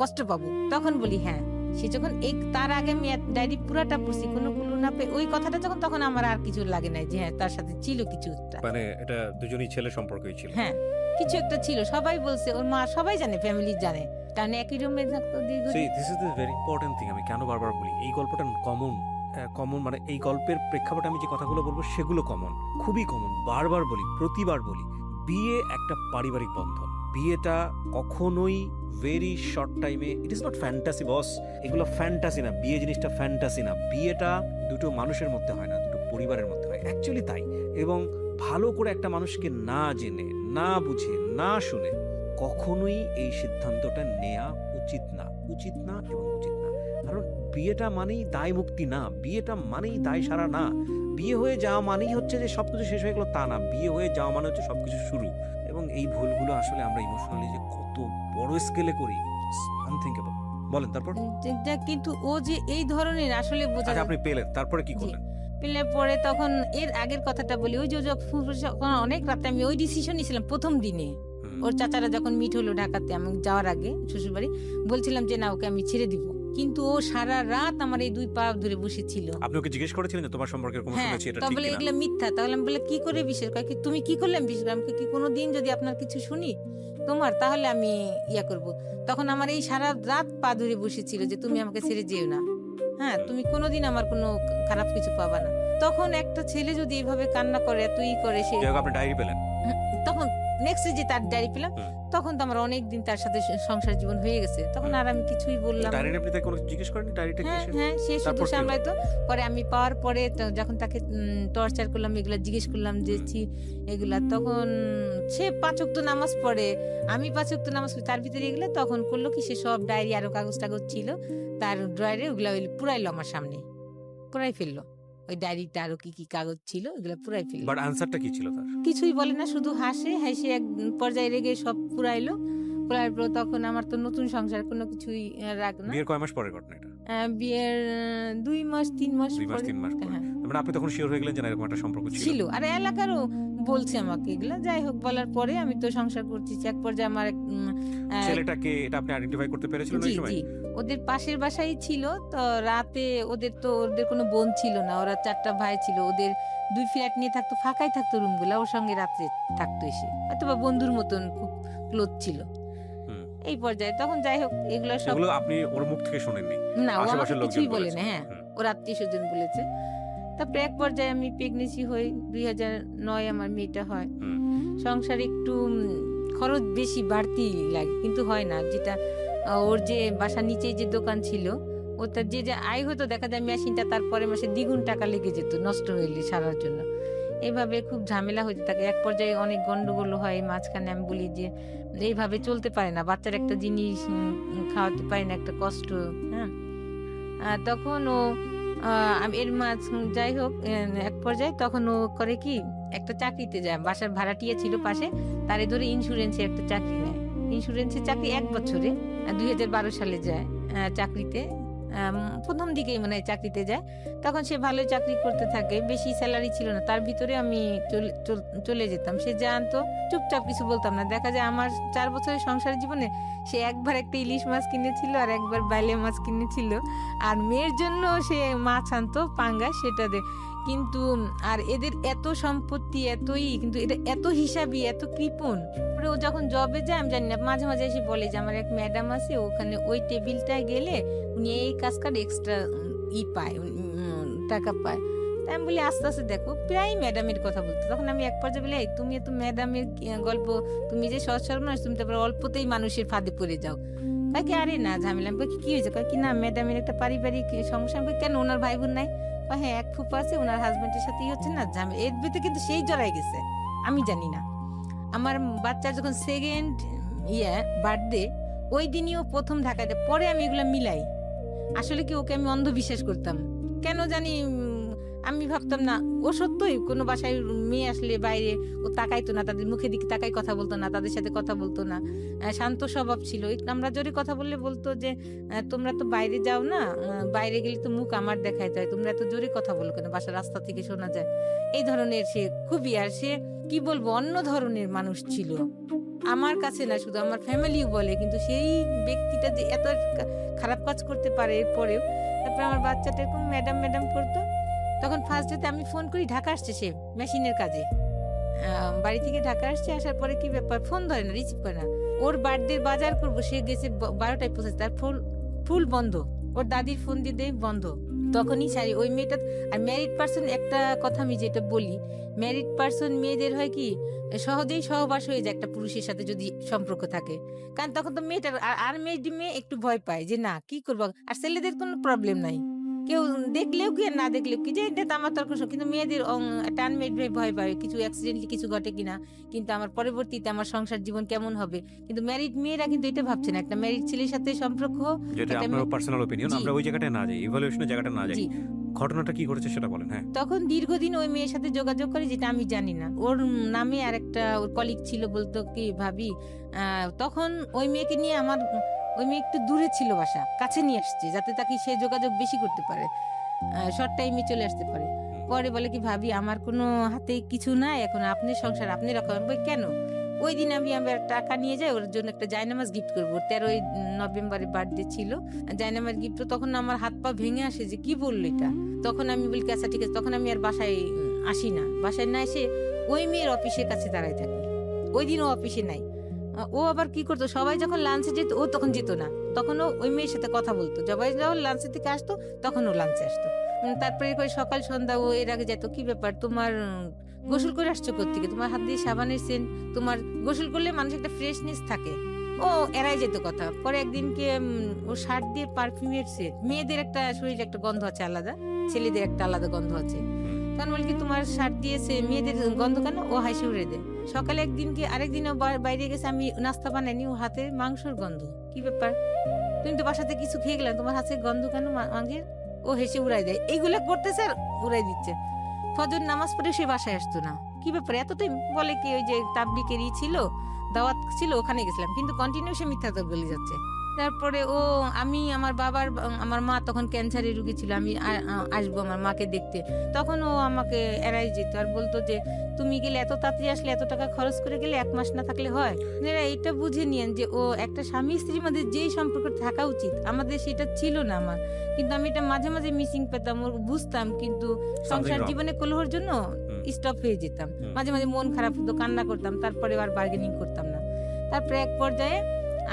কষ্ট পাবো, তখন বলি হ্যাঁ। সে যখন এই তার আগে আমি ডায়েরি পুরাটা পড়ছি, কোনো কুলু না পেয়ে ওই কথাটা যখন, তখন আমার আর কিছু লাগে নাই যে হ্যাঁ তার সাথে ছিল কিছু একটা। মানে এটা দুজনেই ছেলে সম্পর্কই ছিল। হ্যাঁ কিছু একটা ছিল, সবাই বলছে, ওর মা সবাই জানে, ফ্যামিলি জানে, কারণ একই রুমে থাকতো দীর্ঘদিন। See, this is the very important thing. আমি কেন বারবার বলি এই গল্পটা কমন, মানে এই গল্পের প্রেক্ষাপটে আমি যে কথাগুলো বলবো সেগুলো কমন, খুবই কমন। বারবার বলি, প্রতিবার বলি, বিয়ে একটা পারিবারিক বন্ধন। বিয়েটা কখনোই ভেরি শর্ট টাইমে, ইট ইজ নট ফ্যান্টাসি বস, এগুলো ফ্যান্টাসি না, বিয়ে জিনিসটা ফ্যান্টাসি না। বিয়েটা দুটো মানুষের মধ্যে হয় না, দুটো পরিবারের মধ্যে হয়, অ্যাকচুয়ালি তাই। এবং ভালো করে একটা মানুষকে না জেনে, না বুঝে, না শুনে কখনোই এই সিদ্ধান্তটা নেওয়া উচিত না এবং উচিত না। কারণ বিয়েটা মানেই দায় মুক্তি না, বিয়েটা মানেই দায় সারা না। বিয়ে হয়ে যাওয়া মানেই হচ্ছে যে সবকিছু শেষ হয়ে গেল তা না, বিয়ে হয়ে যাওয়া মানে হচ্ছে সবকিছু শুরু। এবং এই ভুলগুলো আসলে আমরা ইমোশনালি যে কত বড় স্কেলে করি, আনথিঙ্কেবল। বলেন তারপর। কিন্তু ও যে এই ধরনের আসলে বোঝা আচ্ছা আপনি পেলেন, তারপরে কি জি। করলেন? পেলে পরে তখন এর আগের কথাটা বলি, ওই যে যখন অনেক রাতে আমি ওই ডিসিশন নিয়েছিলাম প্রথম দিনে, ওর চাচারা যখন মিট হলো ঢাকাতে, আমি যাওয়ার আগে শ্বশুরবাড়ি, বলছিলাম যে না ওকে আমি ছেড়ে দিব, কিন্তু ও সারা রাত আমার এই দুই পা ধরে বসেছিল। আপনি ওকে জিজ্ঞেস করেছিলেন যে তোমার সম্পর্কে কোনো হ্যাঁ শুনেছি এটা তো ঠিক বলে কিনা? এগুলো মিথ্যা, তাহলে আমি বলে কি করে বিশ্বাস করি, কি তুমি কি করলে আমি বিশ্বাস করি, আমি কি কোনোদিন যদি আপনার কিছু শুনি তোমার, তাহলে আমি ইয়া করব। তখন আমার এই সারা রাত পা ধরে বসেছিল যে তুমি আমাকে ছেড়ে যেও না, হ্যাঁ তুমি কোনোদিন আমার কোনো খারাপ কিছু পাবা না। তখন একটা ছেলে যদি এইভাবে কান্না করে, এত ই করে, সে যাই হোক, আপনি ডায়েরি পেলেন। তখন নেক্সট যে তার ডায়েরি পেলাম, হুম। তখন তো আমার অনেক দিন তার সাথে সংসার জীবন হয়ে গেছে, তখন আর আমি কিছুই বললাম না। ডায়েরি আপনি তাকে কোনো জিজ্ঞেস করেন ডায়েরিটা হ্যাঁ কিসের? হ্যাঁ সে শুধু তারপর কি হলো? সামলাইতো। পরে আমি পাওয়ার পরে যখন তাকে টর্চার করলাম, এগুলা জিজ্ঞেস করলাম যে এগুলা, তখন সে 5 ওয়াক্ত নামাজ পড়ে, আমি 5 ওয়াক্ত নামাজ পড়ি, তার ভিতরে এগুলা তখন করলো কি, সে সব ডায়েরি আরো কাগজ টাগজ ছিল তার ড্রয়ারে, ওগুলা পুরাইলো আমার সামনে, পুরাই ফেললো। ওই ডায়েরিটা আরো কি কি কাগজ ছিল ওগুলা পুরাই ফেললো। বাট আনসারটা কি ছিল তার? কিছুই বলে না, শুধু হাসে, হেসে এক পর্যায়ে রেগে সব পুরাইলো। পুরার পর তখন আমার তো নতুন সংসার, কোনো কিছুই রাগ না। বিয়ের কয় মাস পরে ঘটনা এটা? বিয়ের 2 মাস 3 মাস 2 মাস পরে। 3 মাস পরে। হ্যাঁ মানে আপনি তখন শিওর হয়ে গেলেন যে না এরকম একটা সম্পর্ক ছিল। ছিল, আর এলাকারও বলছে আমাকে এগুলা। যাই হোক, বলার পরে আমি তো সংসার করছি, এক পর্যায়ে আমার ছেলেটাকে এটা আপনি আইডেন্টিফাই করতে পেরেছিলেন জি ওই সময়? জি ওদের পাশের বাসায় ছিল। তো রাতে ওদের কোনো বোন ছিল না, ওরা 4টা ভাই ছিল, ওদের 2 ফ্ল্যাট নিয়ে থাকতো, ফাঁকাই থাকতো রুমগুলা, ওর সঙ্গে রাত্রে থাকতো এসে, অথবা বন্ধুর মতন খুব ক্লোজ ছিল হুম। এই পর্যায়ে। তখন যাই হোক এগুলো সব এগুলো আপনি ওর মুখ থেকে শুনেননি? না, ও আমাকে আশেপাশের লোকজন কিছুই বলে বলেছে? না। হ্যাঁ হুম। ওর আত্মীয় স্বজন বলেছে। তারপরে এক পর্যায়ে আমি প্রেগনেন্সি হই, 2009 আমার মেয়েটা হয়। হুম। সংসার একটু খরচ বেশি বাড়তি লাগে, কিন্তু হয় না। যেটা ওর যে বাসার নিচেই যে দোকান ছিল, ওটার যে আয় হতো, দেখা যায় মেশিনটা তারপরে মাসে দ্বিগুণ টাকা লেগে যেত নষ্ট হইলে সারার জন্য। এইভাবে খুব ঝামেলা হতে থাকে। এক পর্যায়ে অনেক গন্ডগোল হয় মাঝখানে। আমি বলি যে এইভাবে চলতে পারে না, বাচ্চার একটা জিনিস খাওয়াতে পারি না, একটা কষ্ট। হ্যাঁ তখন ও এর মাঝ যাই হোক এক পর্যায়ে তখন ও করে কি, একটা চাকরিতে যায়, বাসার ভাড়াটিয়া ছিল পাশে, তারে ধরে ইন্স্যুরেন্সে একটা চাকরি নেয়। ইন্স্যুরেন্সের চাকরি 1 বছরে, 2012 সালে যায় চাকরিতে। প্রথম দিকেই মানে চাকরিতে যায়। তখন সে ভালোই চাকরি করতে থাকে, বেশি স্যালারি ছিল না, তার ভিতরে আমি চলে যেতাম। সে জানতো, চুপচাপ কিছু বলতাম না। দেখা যায় আমার 4 বছরের সংসার জীবনে সে একবার একটা ইলিশ মাছ কিনেছিল, আর একবার বাইলে মাছ কিনেছিল, আর মেয়ের জন্য সে মাছ আনতো পাঙ্গাস, সেটা দে। কিন্তু আর এদের এত সম্পত্তি, এতই, কিন্তু এটা এত হিসাবি, এত কৃপণ। পরে ও যখন জবে যায়, আমি জানি না, মাঝে মাঝে এসে বলে যে আমার এক ম্যাডাম আছে, ওখানে ওই টেবিলটায় গেলে উনি এই কাজ করে এক্সট্রা পায়, টাকা পায়। তাই আমি বলি আস্তে আস্তে দেখো, প্রায় ম্যাডামের কথা বলতো। তখন আমি এক পর্যায়ে বলি, তুমি এত ম্যাডামের গল্প, তুমি যে সৎ সর্বনাশ, তুমি তারপরে অল্পতেই মানুষের ফাঁদে পড়ে যাও। কয় কি আরে না ঝামেলা। আমি কই কি হয়েছে? কয় কি না ম্যাডামের একটা পারিবারিক সমস্যা। আমি কই কেন ওনার ভাই বোন নাই? কয় হ্যাঁ এক ফুপা আছে ওনার হাজবেন্ডের সাথেই হচ্ছে না ঝামেলা। এর ভিতরে কিন্তু সেই জড়াই গেছে, আমি জানি না। আমার বাচ্চার যখন সেকেন্ড বার্থডে ওই দিনই ও প্রথম ঢাকায় যায়। পরে আমি এগুলা মিলাই। আসলে কি ওকে আমি অন্ধবিশ্বাস করতাম, কেন জানি আমি ভাবতাম না ও সত্যই কোনো বাসায় মেয়ে আসলে বাইরে ও তাকাইতো না, তাদের মুখের দিকে তাকাই কথা বলতো না, তাদের সাথে কথা বলতো না, শান্ত স্বভাব ছিল। আমরা জোরে কথা বললে বলতো যে তোমরা তো বাইরে যাও না, বাইরে গেলে তো মুখ আমার দেখাইতে হয়, তোমরা এত জোরে কথা বলো কেন, বাসার রাস্তা থেকে শোনা যায়। এই ধরনের সে খুবই, আর সে কি বলবো অন্য ধরনের মানুষ ছিল। আমার কাছে না শুধু আমার ফ্যামিলিও বলে, কিন্তু সেই ব্যক্তিটা যে এত খারাপ কাজ করতে পারে এরপরেও। তারপর আমার বাচ্চাটা এরকম ম্যাডাম ম্যাডাম করতো। তখন ফার্স্ট ডেতে আমি ফোন করি, ঢাকা আসছে সে মেশিনের কাজে, বাড়ি থেকে ঢাকা আসছে। আসার পরে কি ব্যাপার, ফোন ধরে না, রিসিভ করে না। ওর বার্থডে বাজার করবো, সে গেছে 12টায় পৌঁছেছে, তার ফুল বন্ধ। ওর দাদির ফোন দিয়ে দেয় বন্ধ। তখনই সারি ওই মেয়েটা। আর ম্যারিড পার্সন, একটা কথা আমি যেটা বলি, ম্যারিড পার্সন মেয়েদের হয় কি সহজেই সহবাস হয়ে যায় একটা পুরুষের সাথে যদি সম্পর্ক থাকে। কারণ তখন তো মেয়েটার আর মেয়ে একটু ভয় পায় যে না কি করবো। আর ছেলেদের কোনো প্রবলেম নাই, কেউ দেখলেও কি আর না দেখলেও কি, যে এটা তো আমার তর্ক। কিন্তু মেয়েদের একটা আনমেড ভয় পায় কিছু অ্যাক্সিডেন্টলি কিছু ঘটে কিনা, কিন্তু আমার পরবর্তীতে আমার সংসার জীবন কেমন হবে। কিন্তু ম্যারিড মেয়েরা কিন্তু এটা ভাবছে না, একটা ম্যারিড ছেলের সাথে সম্পর্ক যেটা একটা আপনার পার্সোনাল ওপিনিয়ন, জি আমরা ওই জায়গাটা না যাই, ইভালুয়েশনের জায়গাটা না যাই। জি। ঘটনাটা কি ঘটেছে সেটা বলেন। হ্যাঁ, তখন দীর্ঘদিন ওই মেয়ের সাথে যোগাযোগ করে, যেটা আমি জানি না। ওর নামে আর একটা ওর কলিগ ছিল, বলতো কি ভাবি তখন ওই মেয়েকে নিয়ে আমার, ওই মেয়ে একটু দূরে ছিল, বাসা কাছে নিয়ে আসছে যাতে তাকে সে যোগাযোগ বেশি করতে পারে, শর্ট টাইমে চলে আসতে পারে। পরে বলে কি ভাবি আমার কোনো হাতে কিছু নাই, এখন আপনি সংসার আপনি রাখবেন। বই কেন? ওই দিন আমি আমার টাকা নিয়ে যাই, ওর জন্য একটা জায়নামাজ গিফট করবো। 13ই নভেম্বরে বার্থডে ছিল, জায়নামাজ গিফট। তখন আমার হাত পা ভেঙে আসে যে কি বললো এটা। তখন আমি বলি আচ্ছা ঠিক আছে। তখন আমি আর বাসায় আসি না, বাসায় না এসে ওই মেয়ের অফিসের কাছে দাঁড়ায় থাকি। ওই দিন ও অফিসে নাই। ও আবার কি করতো, সবাই যখন লাঞ্চে যেত ও তখন যেত না, তখন ও ওই মেয়ের সাথে কথা বলতো। সবাই যখন লাঞ্চের থেকে আসতো তখন ও লাঞ্চে আসতো। তারপরে করে সকাল সন্ধ্যা ও এর আগে যেত। কি ব্যাপার তোমার, গোসল করে আসছো কোত্থেকে, তোমার হাত দিয়ে সাবানের সেন্ট, তোমার গোসল করলে মানুষের একটা ফ্রেশনেস থাকে। ও এড়াই যেত কথা। পরে একদিনকে ও শার্ট দিয়ে পারফিউমের সেন্ট, মেয়েদের একটা শরীরে একটা গন্ধ আছে আলাদা, ছেলেদের একটা আলাদা গন্ধ আছে। তখন বলি কি তোমার শার্ট দিয়েছে মেয়েদের গন্ধ কেন? ও হাসি উড়ে দেয়। সকালে একদিনকে আরেকদিন ও বাইরে গেছে, আমি নাস্তা বানাইনি, ও হাতে মাংসের গন্ধ। কি ব্যাপার, তুমি তো বাসাতে কিছু খেয়ে গেলে, তোমার হাতে গন্ধ কেন মাংসের? ও হেসে উড়াই দেয়। এইগুলা করতেছে আর উড়াই দিচ্ছে। ফজর নামাজ পড়ে সে বাসায় আসতো না। কি ব্যাপার এতটাই, বলে কি ওই যে তাবলিকেরই ছিল, দাওয়াত ছিল, ওখানে গেছিলাম। কিন্তু কন্টিনিউ সে মিথ্যা তো বলে যাচ্ছে। তারপরে ও আমি আমার মা তখন ক্যান্সারের রোগী ছিল, আমি আসবো আমার মাকে দেখতে। তখন ও আমাকে এড়াই যেত আর বলতো যে তুমি গেলে এত তাড়াতাড়ি আসলে, এত টাকা খরচ করে গেলে, 1 মাস না থাকলে হয়। আপনারা এটা বুঝে নিয়েন যে ও একটা স্বামী স্ত্রীর মধ্যে যেই সম্পর্ক থাকা উচিত আমাদের সেটা ছিল না আমার। কিন্তু আমি এটা মাঝে মাঝে মিসিং পেতাম, ওর বুঝতাম, কিন্তু সংসার wrong. জীবনে কলহর জন্য স্টপ হয়ে যেতাম। মাঝে মাঝে মন খারাপ হতো, কান্না করতাম, তারপরে আর বার্গেনিং করতাম না। তারপরে এক পর্যায়ে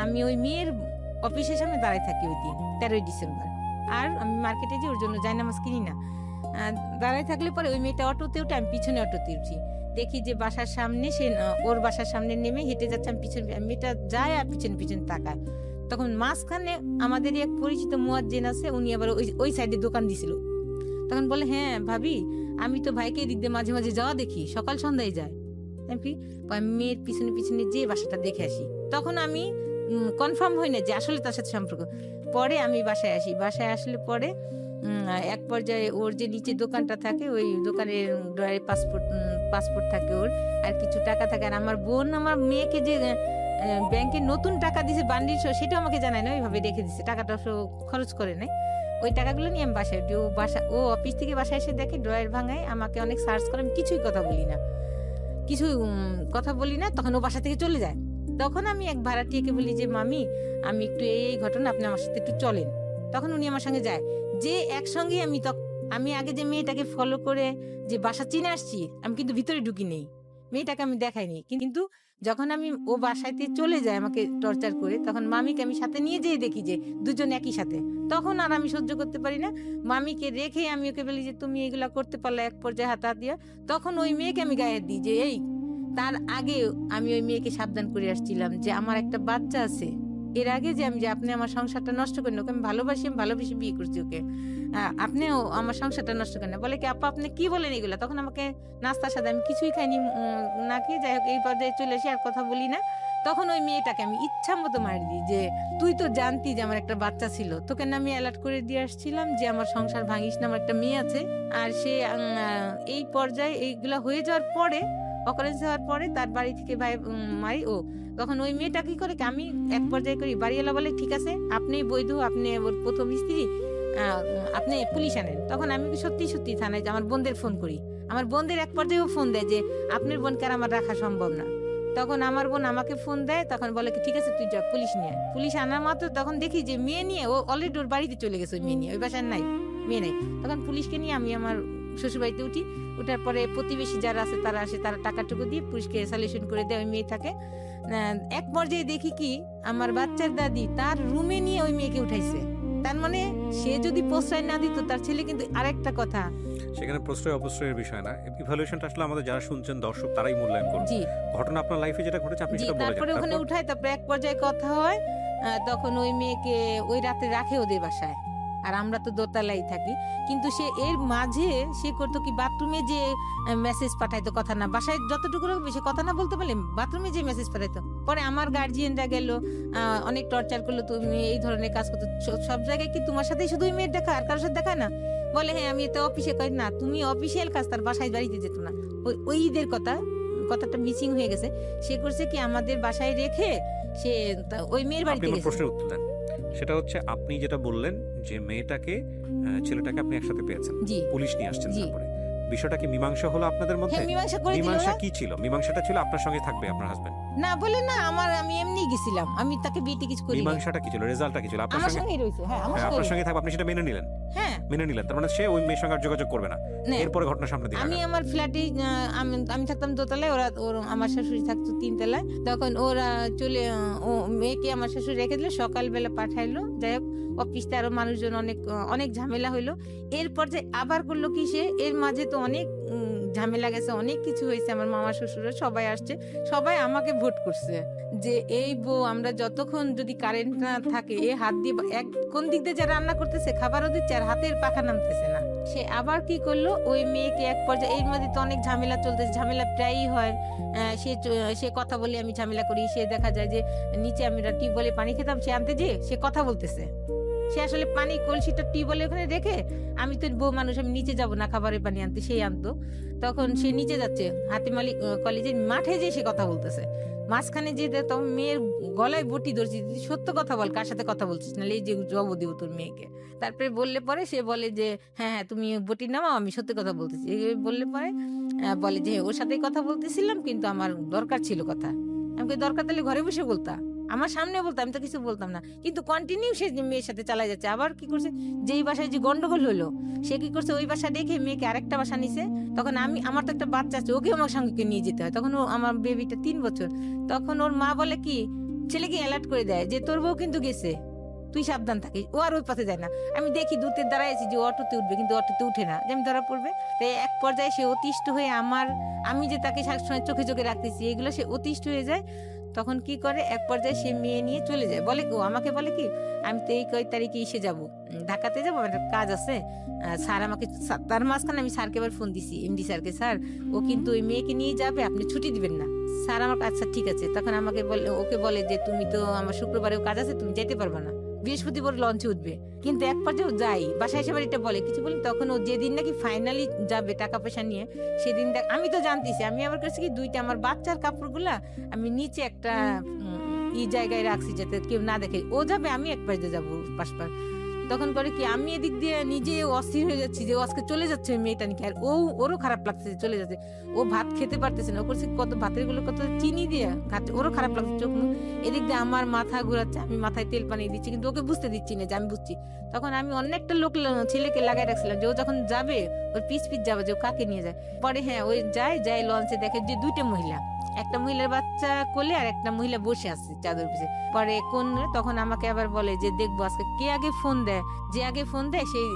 আমি ওই মেয়ের অফিসের সামনে দাঁড়ায় থাকি ওই দিন 13ই ডিসেম্বর। আর আমি মার্কেটে যে ওর জন্য জায়নামাজ কিনি না, দাঁড়ায় থাকলে পরে ওই মেয়েটা অটোতে উঠে, আমি পিছনে অটোতে উঠি। দেখি যে বাসার সামনে সে ওর বাসার সামনে নেমে হেঁটে যাচ্ছে, আমি পিছনে, মেয়েটা যায় আর পিছনে পিছনে তাকায়। তখন মাঝখানে আমাদেরই এক পরিচিত মুয়াজ্জিন আছে, উনি আবার ওই সাইডে দোকান দিছিল। তখন বলে হ্যাঁ ভাবি আমি তো ভাইকে এদিক দিয়ে মাঝে মাঝে যাওয়া দেখি, সকাল সন্ধ্যায় যায়। আমি মেয়ের পিছনে পিছনে যে বাসাটা দেখে আসি। তখন আমি কনফার্ম হই না যে আসলে তার সাথে সম্পর্ক। পরে আমি বাসায় আসি, বাসায় আসলে পরে এক পর্যায়ে ওর যে নিচে দোকানটা থাকে, ওই দোকানের ড্রয়ারে পাসপোর্ট থাকে ওর, আর কিছু টাকা থাকে। আর আমার বোন আমার মেয়েকে যে ব্যাংকে নতুন টাকা দিয়েছে বান্ডিল সহ, সেটা আমাকে জানায় না, ওইভাবে রেখে দিচ্ছে, টাকাটা খরচ করে নাই। ওই টাকাগুলো নিয়ে আমি বাসায়, ও অফিস থেকে বাসায় এসে দেখে ড্রয়ার ভাঙায়, আমাকে অনেক সার্চ করে, আমি কিছুই কথা বলি না, তখন ও বাসা থেকে চলে যায়। তখন আমি এক ভাড়াটিয়াকে বলি যে মামি আমি একটু এই ঘটনা, আপনি আমার সাথে একটু চলেন। তখন উনি আমার সঙ্গে যায়, যে একসঙ্গে আমি আগে যে মেয়েটাকে ফলো করে যে বাসা চিনে আসছি, আমি কিন্তু ভিতরে ঢুকি নেই, মেয়েটাকে আমি দেখাইনি। কিন্তু যখন আমি ও বাসাতে চলে যায় আমাকে টর্চার করে, তখন মামিকে আমি সাথে নিয়ে যেয়ে দেখি যে দুজন একই সাথে। তখন আর আমি সহ্য করতে পারি না, মামিকে রেখে আমি ওকে বলি যে তুমি এগুলা করতে পারলে, এক পর্যায়ে হাত দিয়া। তখন ওই মেয়েকে আমি গায়ে দিই যে এই, তার আগে আমি ওই মেয়েকে সাবধান করে আসছিলাম যে আমার একটা বাচ্চা আছে, এর আগে যে আমি যে আপনি আমার সংসারটা নষ্ট করেন, ওকে আমি ভালোবেসে বিয়ে করছি ওকে। আপনিও আমার সংসারটা নষ্ট করেন না। বলে কি, আপা আপনি কি বলেন এগুলা? তখন আমাকে নাস্তার সাথে আমি কিছুই খাইনি, না খেয়ে যাই হোক এই পর্যায়ে চলে আসি, আর কথা বলি না। তখন ওই মেয়েটাকে আমি ইচ্ছামতো মারি দিই যে, "তুই তো জানতি যে আমার একটা বাচ্চা ছিল। তোকে না আমি এলার্ট করে দিয়ে আসছিলাম যে আমার সংসার ভাঙিস না, আমার একটা মেয়ে আছে।" আর সে এই পর্যায়ে এইগুলা হয়ে যাওয়ার পরে, occurrence হওয়ার পরে তার বাড়ি থেকে মারি ও। তখন ওই মেয়েটা কি করে কি, আমি এক পর্যায়ে করি, বাড়িওয়ালা বলে, "ঠিক আছে, আপনিই বৈধ, আপনি ওর ১ম স্ত্রী, আপনি পুলিশ আনেন।" তখন আমি সত্যি থানায় আমার বোনদের ফোন করি। আমার বোনদের এক পর্যায়েও ফোন দেয় যে, "আপনার বোনকে আর আমার রাখা সম্ভব না।" তখন আমার বোন আমাকে ফোন দেয়, তখন বলে কি, "ঠিক আছে তুই যা, পুলিশ নিয়ে আয়।" পুলিশ আনার মাত্র তখন দেখি যে মেয়ে নিয়ে ও অলরেডি ওর বাড়িতে চলে গেছে, ওই মেয়ে নিয়ে, ওই বাসায় নাই, মেয়ে নাই। তখন পুলিশকে নিয়ে আমি আমার শ্বশুরবাড়িতে উঠি। ওঠার পরে প্রতিবেশী যারা আছে তারা আসে, তারা টাকাটুকু দিয়ে পুলিশকে সলিউশন করে দেয়, ওই মেয়েটাকে। এক পর্যায়ে দেখি কি, আমার বাচ্চার দাদি তার রুমে নিয়ে ওই মেয়েকে উঠাইছে। তার মানে সে যদি প্রশ্রয় না দিত, তার ছেলে কিন্তু আরেকটা কথা। সেখানে প্রশ্রয় অপ্রশ্রয়ের বিষয় না, ইভালুয়েশনটা আসলে আমাদের যারা শুনছেন দর্শক তারাই মূল্যায়ন করবে। জি ঘটনা আপনার লাইফে যেটা ঘটেছে আপনি জি সেটা বলে যান। তারপরে ওখানে তারপর উঠায়, তারপরে এক পর্যায়ে কথা হয়। তখন ওই মেয়েকে ওই রাতে রাখে ওদের বাসায়, আর আমরা তো দোতলায় থাকি। কিন্তু সে এর মাঝে সে করতো কি, বাথরুমে যে মেসেজ পাঠাইতো, কথা না, বাসায় যতটুকু বেশি কথা না বলতে পারলে বাথরুমে যে মেসেজ পাঠাইতো। পরে আমার গার্জিয়ানরা গেল, অনেক টর্চার করলো, তুমি এই ধরনের কাজ করতো, সব জায়গায় কি তোমার সাথেই শুধু ওই মেয়ের দেখা, আর কারোর সাথে দেখা না? বলে হ্যাঁ আমি তো অফিসে করি না, তুমি অফিসিয়াল কাজ, তার বাসায় বাড়িতে যেত না। ওই ঈদের কথাটা মিসিং হয়ে গেছে। সে করছে কি, আমাদের বাসায় রেখে সে ওই মেয়ের আপনি বাড়িতে আমার গেছে। প্রশ্নের উত্তর দেন। সেটা হচ্ছে আপনি যেটা বললেন যে মেয়েটাকে ছেলেটাকে আপনি একসাথে পেয়েছেন, জি পুলিশ নিয়ে আসছেন, জি। তারপরে বিষয়টা কি মীমাংসা হলো আপনাদের মধ্যে? হ্যাঁ, মীমাংসা করে দিল মীমাংসা ওরা। কি ছিল? মীমাংসাটা ছিল আপনার সঙ্গে থাকবে আপনার হাজবেন্ড। না বলে না, আমি এমনি গেছিলাম, আমি তাকে বিয়ে কিছু করি নাই। মীমাংসাটা কি ছিল? রেজাল্টটা কি ছিল? আপনার আমার সঙ্গে, সঙ্গেই রয়েছে, হ্যাঁ আমার হ্যাঁ, সঙ্গেই আপনার রয়েছে। সঙ্গে থাকবে, আপনি সেটা মেনে নিলেন। হ্যাঁ মেনে নিলেন, তার মানে সে ওই মেয়ের সঙ্গে আর যোগাযোগ করবে না। না, এরপরে ঘটনা সামনে দিকে আমি আগান। আমার ফ্ল্যাটে, আমি থাকতাম দোতলায়, আমার শাশুড়ি থাকতো ৩ তলায়। তখন ওরা চলে, ও মেয়েকে আমার শাশুড়ি রেখে দিল, সকালবেলা পাঠাইলো। যাই হোক, অফিসে আরো মানুষজন, অনেক ঝামেলা হইলো। এরপর যে আবার করলো কি, সে এর মাঝে তো অনেক ঝামেলা গেছে, অনেক কিছু হয়েছে। আমার মামা শ্বশুররা সবাই আসছে, সবাই আমাকে ভোট করছে যে এই বউ, আমরা যতক্ষণ যদি কারেন্ট না থাকে, এ হাত দিয়ে কোন দিক দিয়ে যা রান্না করতেছে, খাবারও দিচ্ছে, আর হাতের পাখা নামতেছে না। সে আবার কি করলো, ওই মেয়েকে এক পর্যায়ে, এর মধ্যে তো অনেক ঝামেলা চলতেছে, ঝামেলা প্রায়ই হয়। সে কথা বলে, আমি ঝামেলা করি। সে দেখা যায় যে নিচে আমি টিউবওয়েলে পানি খেতাম, সে আনতে যেয়ে সে কথা বলতেছে। সে আসলে পানি কলসিটা টিউবওয়েলে ওখানে রেখে, আমি তো বউ মানুষ, আমি নিচে যাব না খাবারের পানি আনতে, সেই আনতো। তখন সে নিচে যাচ্ছে, হাতিম আলী কলেজের মাঠে যেয়ে সে কথা বলতেছে। মাঝখানে যে তখন মেয়ের গলায় বটি ধরছি, তুই সত্য কথা বল, কার সাথে কথা বলছিস, না এই যে জব দিব তোর মেয়েকে। তারপরে বললে পরে সে বলে যে হ্যাঁ হ্যাঁ তুমি বটি নামাও, আমি সত্যি কথা বলতেছি। এই বললে পরে বলে যে ওর সাথেই কথা বলতেছিলাম, কিন্তু আমার দরকার ছিল কথা। আমি কই, দরকার তাহলে ঘরে বসে বলতা, আমার সামনে বলতাম, আমি তো কিছু বলতাম না। কিন্তু কন্টিনিউ সে মেয়ের সাথে চালাই যাচ্ছে। আবার কি করছে, যেই বাসায় যে গন্ডগোল হলো, সে কি করছে, ওই বাসা দেখে মেয়েকে আরেকটা বাসা নিছে। তখন আমার তো একটা বাচ্চা আছে, ওকে আমার সঙ্গে নিয়ে যেতে হয়। তখন আমার বেবিটা ৩ বছর। তখন ওর মা বলে কি, ছেলেকে অ্যালার্ট করে দেয় যে তোর বউ কিন্তু গেছে, তুই সাবধান থাকিস। ও আর ওই পথে যায় না। আমি দেখি দূরে দাঁড়াইছি যে অটোতে উঠবে, কিন্তু অটোতে উঠে না, যে আমি ধরা পড়বে। তাই এক পর্যায়ে সে অতিষ্ঠ হয়ে আমি যে তাকে সবসময় চোখে চোখে রাখতেছি, এগুলো সে অতিষ্ঠ হয়ে যায়। তখন কি করে, এক পর্যায়ে সে মেয়ে নিয়ে চলে যায়। বলে আমাকে বলে কি, আমি তো এই কয় তারিখে এসে যাবো, ঢাকাতে যাবো, আমার একটা কাজ আছে। স্যার আমাকে, তার মাঝখানে আমি স্যারকে এবার ফোন দিছি, এমডি স্যারকে, স্যার ও কিন্তু ওই মেয়েকে নিয়ে যাবে, আপনি ছুটি দিবেন না। স্যার আমার, আচ্ছা ঠিক আছে। তখন ওকে বলে যে তুমি তো আমার শুক্রবারেও কাজ আছে, তুমি যেতে পারবে না, বৃহস্পতিবার লঞ্চে উঠবে। কিন্তু এক পর্যায়ে ও যাই, বাসায় এসে এটা বলে কিছু বলি। তখন ও যেদিন নাকি ফাইনালি যাবে টাকা পয়সা নিয়ে, সেদিন আমি তো জানতেছি, আমি আবার কাছে কি 2টা আমার বাচ্চার কাপড়গুলা আমি নিচে একটা জায়গায় রাখছি যাতে কেউ না দেখে। ও যাবে, আমি এক পাশে যাবো পাশপাশ। তখন করে কি, আমি এদিক দিয়ে নিজে অস্থির হয়ে যাচ্ছি যে ও আজকে চলে যাচ্ছে ওই মেয়েটা নিয়ে, আর ওরও খারাপ লাগছে চলে যাচ্ছে। ও ভাত খেতে পারতেছে না, ও করছে কত ভাতের গুলো কত চিনি দিয়ে খাচ্ছে, ওরও খারাপ লাগছে চোখ মুখ। এদিক দিয়ে আমার মাথা ঘুরাচ্ছে, আমি মাথায় তেল পানি দিচ্ছি, কিন্তু ওকে বুঝতে দিচ্ছি না যে আমি বুঝছি। তখন আমি অন্য একটা ছেলেকে লাগাই রাখছিলাম যে ও যখন যাবে, ওর পিছ যাবে যে ও কাকে নিয়ে যায়। পরে হ্যাঁ, ওই যায় লঞ্চে, দেখে যে 2টা মহিলা, একটা মহিলার বাচ্চা কোলে আর একটা মহিলা বসে আছে চাদর পিছে। পরে তখন আমাকে আবার বলে যে দেখবো আজকে কে আগে ফোন দেয়, যে আগে ফোন দেয় সেই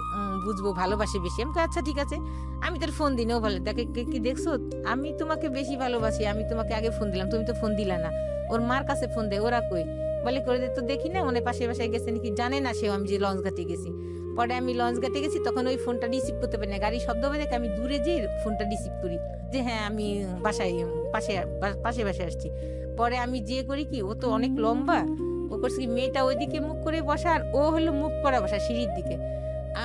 বুঝবো ভালোবাসে বেশি। আমি তো আচ্ছা ঠিক আছে, আমি তোর ফোন দিই। ও বলে, দেখে কি দেখছো, আমি তোমাকে বেশি ভালোবাসি, আমি তোমাকে আগে ফোন দিলাম, তুমি তো ফোন দিলা না। ওর মার কাছে ফোন দেয়, ওরা কই, বলে করে দে তো দেখি না, মানে পাশে বাসায় গেছে নাকি, জানে না সেও আমি যে লঞ্চ ঘাটে গেছি। পরে আমি লঞ্চ ঘাটে গেছি, তখন ওই ফোনটা রিসিভ করতে পারি না, গাড়ির শব্দ হবে দেখে আমি দূরে যেয়ে ফোনটা রিসিভ করি যে হ্যাঁ আমি বাসায় পাশে পাশে বাসায় আসছি। পরে আমি যে করি কি, ও তো অনেক লম্বা, ও করছে কি মেয়েটা ওইদিকে মুখ করে বসা আর ও হলো মুখ করা বসা সিঁড়ির দিকে।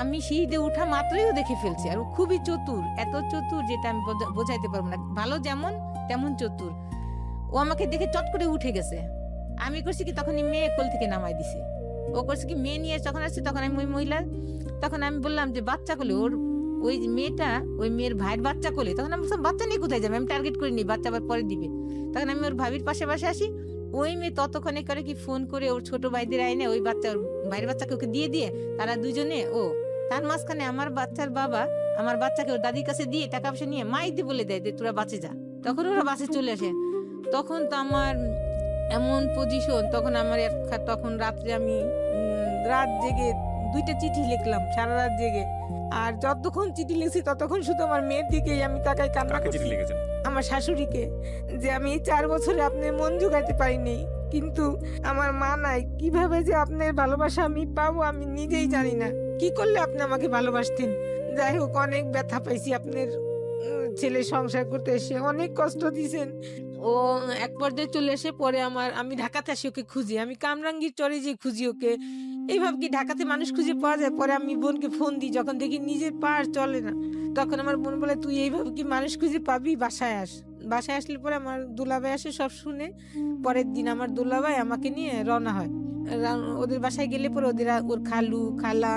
আমি সিঁড়িতে উঠা মাত্রই ও দেখে ফেলছে, আর ও খুবই চতুর, এত চতুর যেটা আমি বোঝাইতে পারবো না, ভালো যেমন তেমন চতুর। ও আমাকে দেখে চট করে উঠে গেছে। আমি করছি কি তখনই মেয়ে কোল থেকে নামাই দিছে। ও করছে কি মেয়ে নিয়ে যখন আসছে তখন আমি ওই মহিলা, তখন আমি বললাম যে বাচ্চা কোলে, ওর ওই মেয়েটা ওই মেয়ের ভাইয়ের বাচ্চা কোলে। তখন আমি বললাম বাচ্চা নিয়ে কোথায় যাবে, আমি টার্গেট করিনি, বাচ্চা আবার পরে দিবে। তখন আমি ওর ভাবির পাশে পাশে আসি, ওই মেয়ে ততক্ষণে করে কি ফোন করে ওর ছোট ভাইদের আইনে ওই বাচ্চা, ওর ভাইয়ের বাচ্চাকে ওকে দিয়ে দিয়ে তারা দুজনে, ও তার মাঝখানে আমার বাচ্চার বাবা আমার বাচ্চাকে ওর দাদির কাছে দিয়ে টাকা পয়সা নিয়ে মাইতে বলে দেয় যে তোরা বাঁচে যা। তখন ওরা বাসে চলে আসে। তখন তো আমার এমন পজিশন, তখন আমার তখন রাত্রে আমি রাত জেগে 2টা চিঠি লিখলাম, সারা রাত জেগে। আর যতক্ষণ চিঠি লিখছি ততক্ষণ শুধু আমার মেয়ের দিকেই আমি তাকাই, কান্না কাকে চিঠি করছি। লিখেছেন? আমার শাশুড়িকে, যে আমি এই 4 বছরে আপনার মন জোগাইতে পারিনি, কিন্তু আমার মা নাই, কিভাবে যে আপনার ভালোবাসা আমি পাবো আমি নিজেই জানি না, কি করলে আপনি আমাকে ভালোবাসতেন। যাই হোক, অনেক ব্যথা পাইছি আপনার ছেলে সংসার করতে এসে, অনেক কষ্ট দিয়েছেন। ও এক পর্যায়ে চলে এসে পরে আমি ঢাকাতে আসি ওকে খুঁজি, আমি কামরাঙ্গীর চরে যে খুঁজি ওকে, এইভাবে কি ঢাকাতে মানুষ খুঁজে পাওয়া যায়? পরে আমি বোনকে ফোন দিই, যখন দেখি নিজের পা আর চলে না, তখন আমার বোন বলে তুই এইভাবে কি মানুষ খুঁজে পাবি, বাসায় আস। বাসায় আসলে পরে আমার দুলাভাই আসে সব শুনে। পরের দিন আমার দুলাভাই আমাকে নিয়ে রওনা হয়। ওদের বাসায় গেলে পরে ওর খালু খালা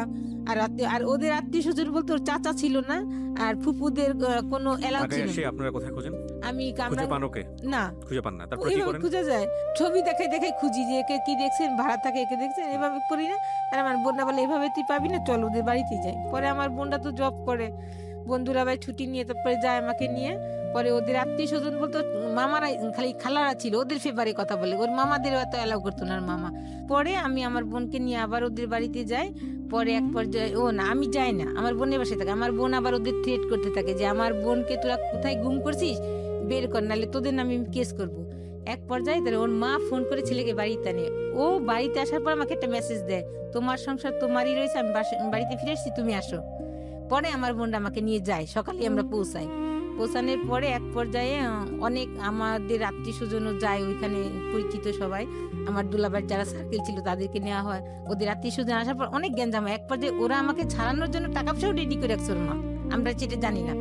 আর ওদের আত্মীয় স্বজন বলতে ওর চাচা ছিল না, আর ফুপুদের কোনো এলাও ঢাকায় ছিল এসে না। আপনারা কোথায় খোঁজেন? আমি খুঁজে পান ওকে? না, খুঁজে পান না, তারপরে কি এইভাবে করেন? খুঁজে যায়, ছবি দেখাই দেখাই খুঁজি যে একে কি দেখছেন, ভাড়া থাকে একে দেখছেন, এভাবে করি না। আর আমার বোনরা বলে এভাবে তুই পাবি না, চল ওদের বাড়িতে যাই। পরে আমার বোনরা তো জব করে, বন্ধুরা ভাই ছুটি নিয়ে তারপরে যায় আমাকে নিয়ে। পরে ওদের আত্মীয় স্বজন বলতো মামারা, খালি খালারা ছিল, ওদের ফেভারে কথা বলে, ওর মামাদের এত অ্যালাউ করতো না, মামা। পরে আমি আমার বোনকে নিয়ে আবার ওদের বাড়িতে যাই। পরে এক পর্যায়ে ও না, আমি যাই না, আমার বোনের বাসায় থাকে। আমার বোন আবার ওদের থ্রেট করতে থাকে যে আমার বোনকে তোরা কোথায় গুম করছিস, বের কর, নাহলে তোদের নামে আমি কেস করব। এক পর্যায়ে তাহলে ওর মা ফোন করে ছেলেকে বাড়িতে আনে। ও বাড়িতে আসার পর আমাকে একটা মেসেজ দেয়, তোমার সংসার তোমারই রয়েছে, আমি বাড়িতে ফিরে এসেছি, তুমি আসো। পরে আমার বোনরা আমাকে নিয়ে যায়, সকালে আমরা পৌঁছাই। পৌঁছানোর পরে এক পর্যায়ে অনেক আমাদের আত্মীয় স্বজনও যায় ওইখানে, পরিচিত সবাই, আমার দুলাভাইয়ের যারা সার্কেল ছিল তাদেরকে নেওয়া হয়। ওদের আত্মীয় স্বজন আসার পর অনেক গ্যাঞ্জাম হয়। এক পর্যায়ে ওরা আমাকে ছাড়ানোর জন্য টাকা পয়সাও রেডি করে রাখছে ওর মা, আমরা সেটা জানি না।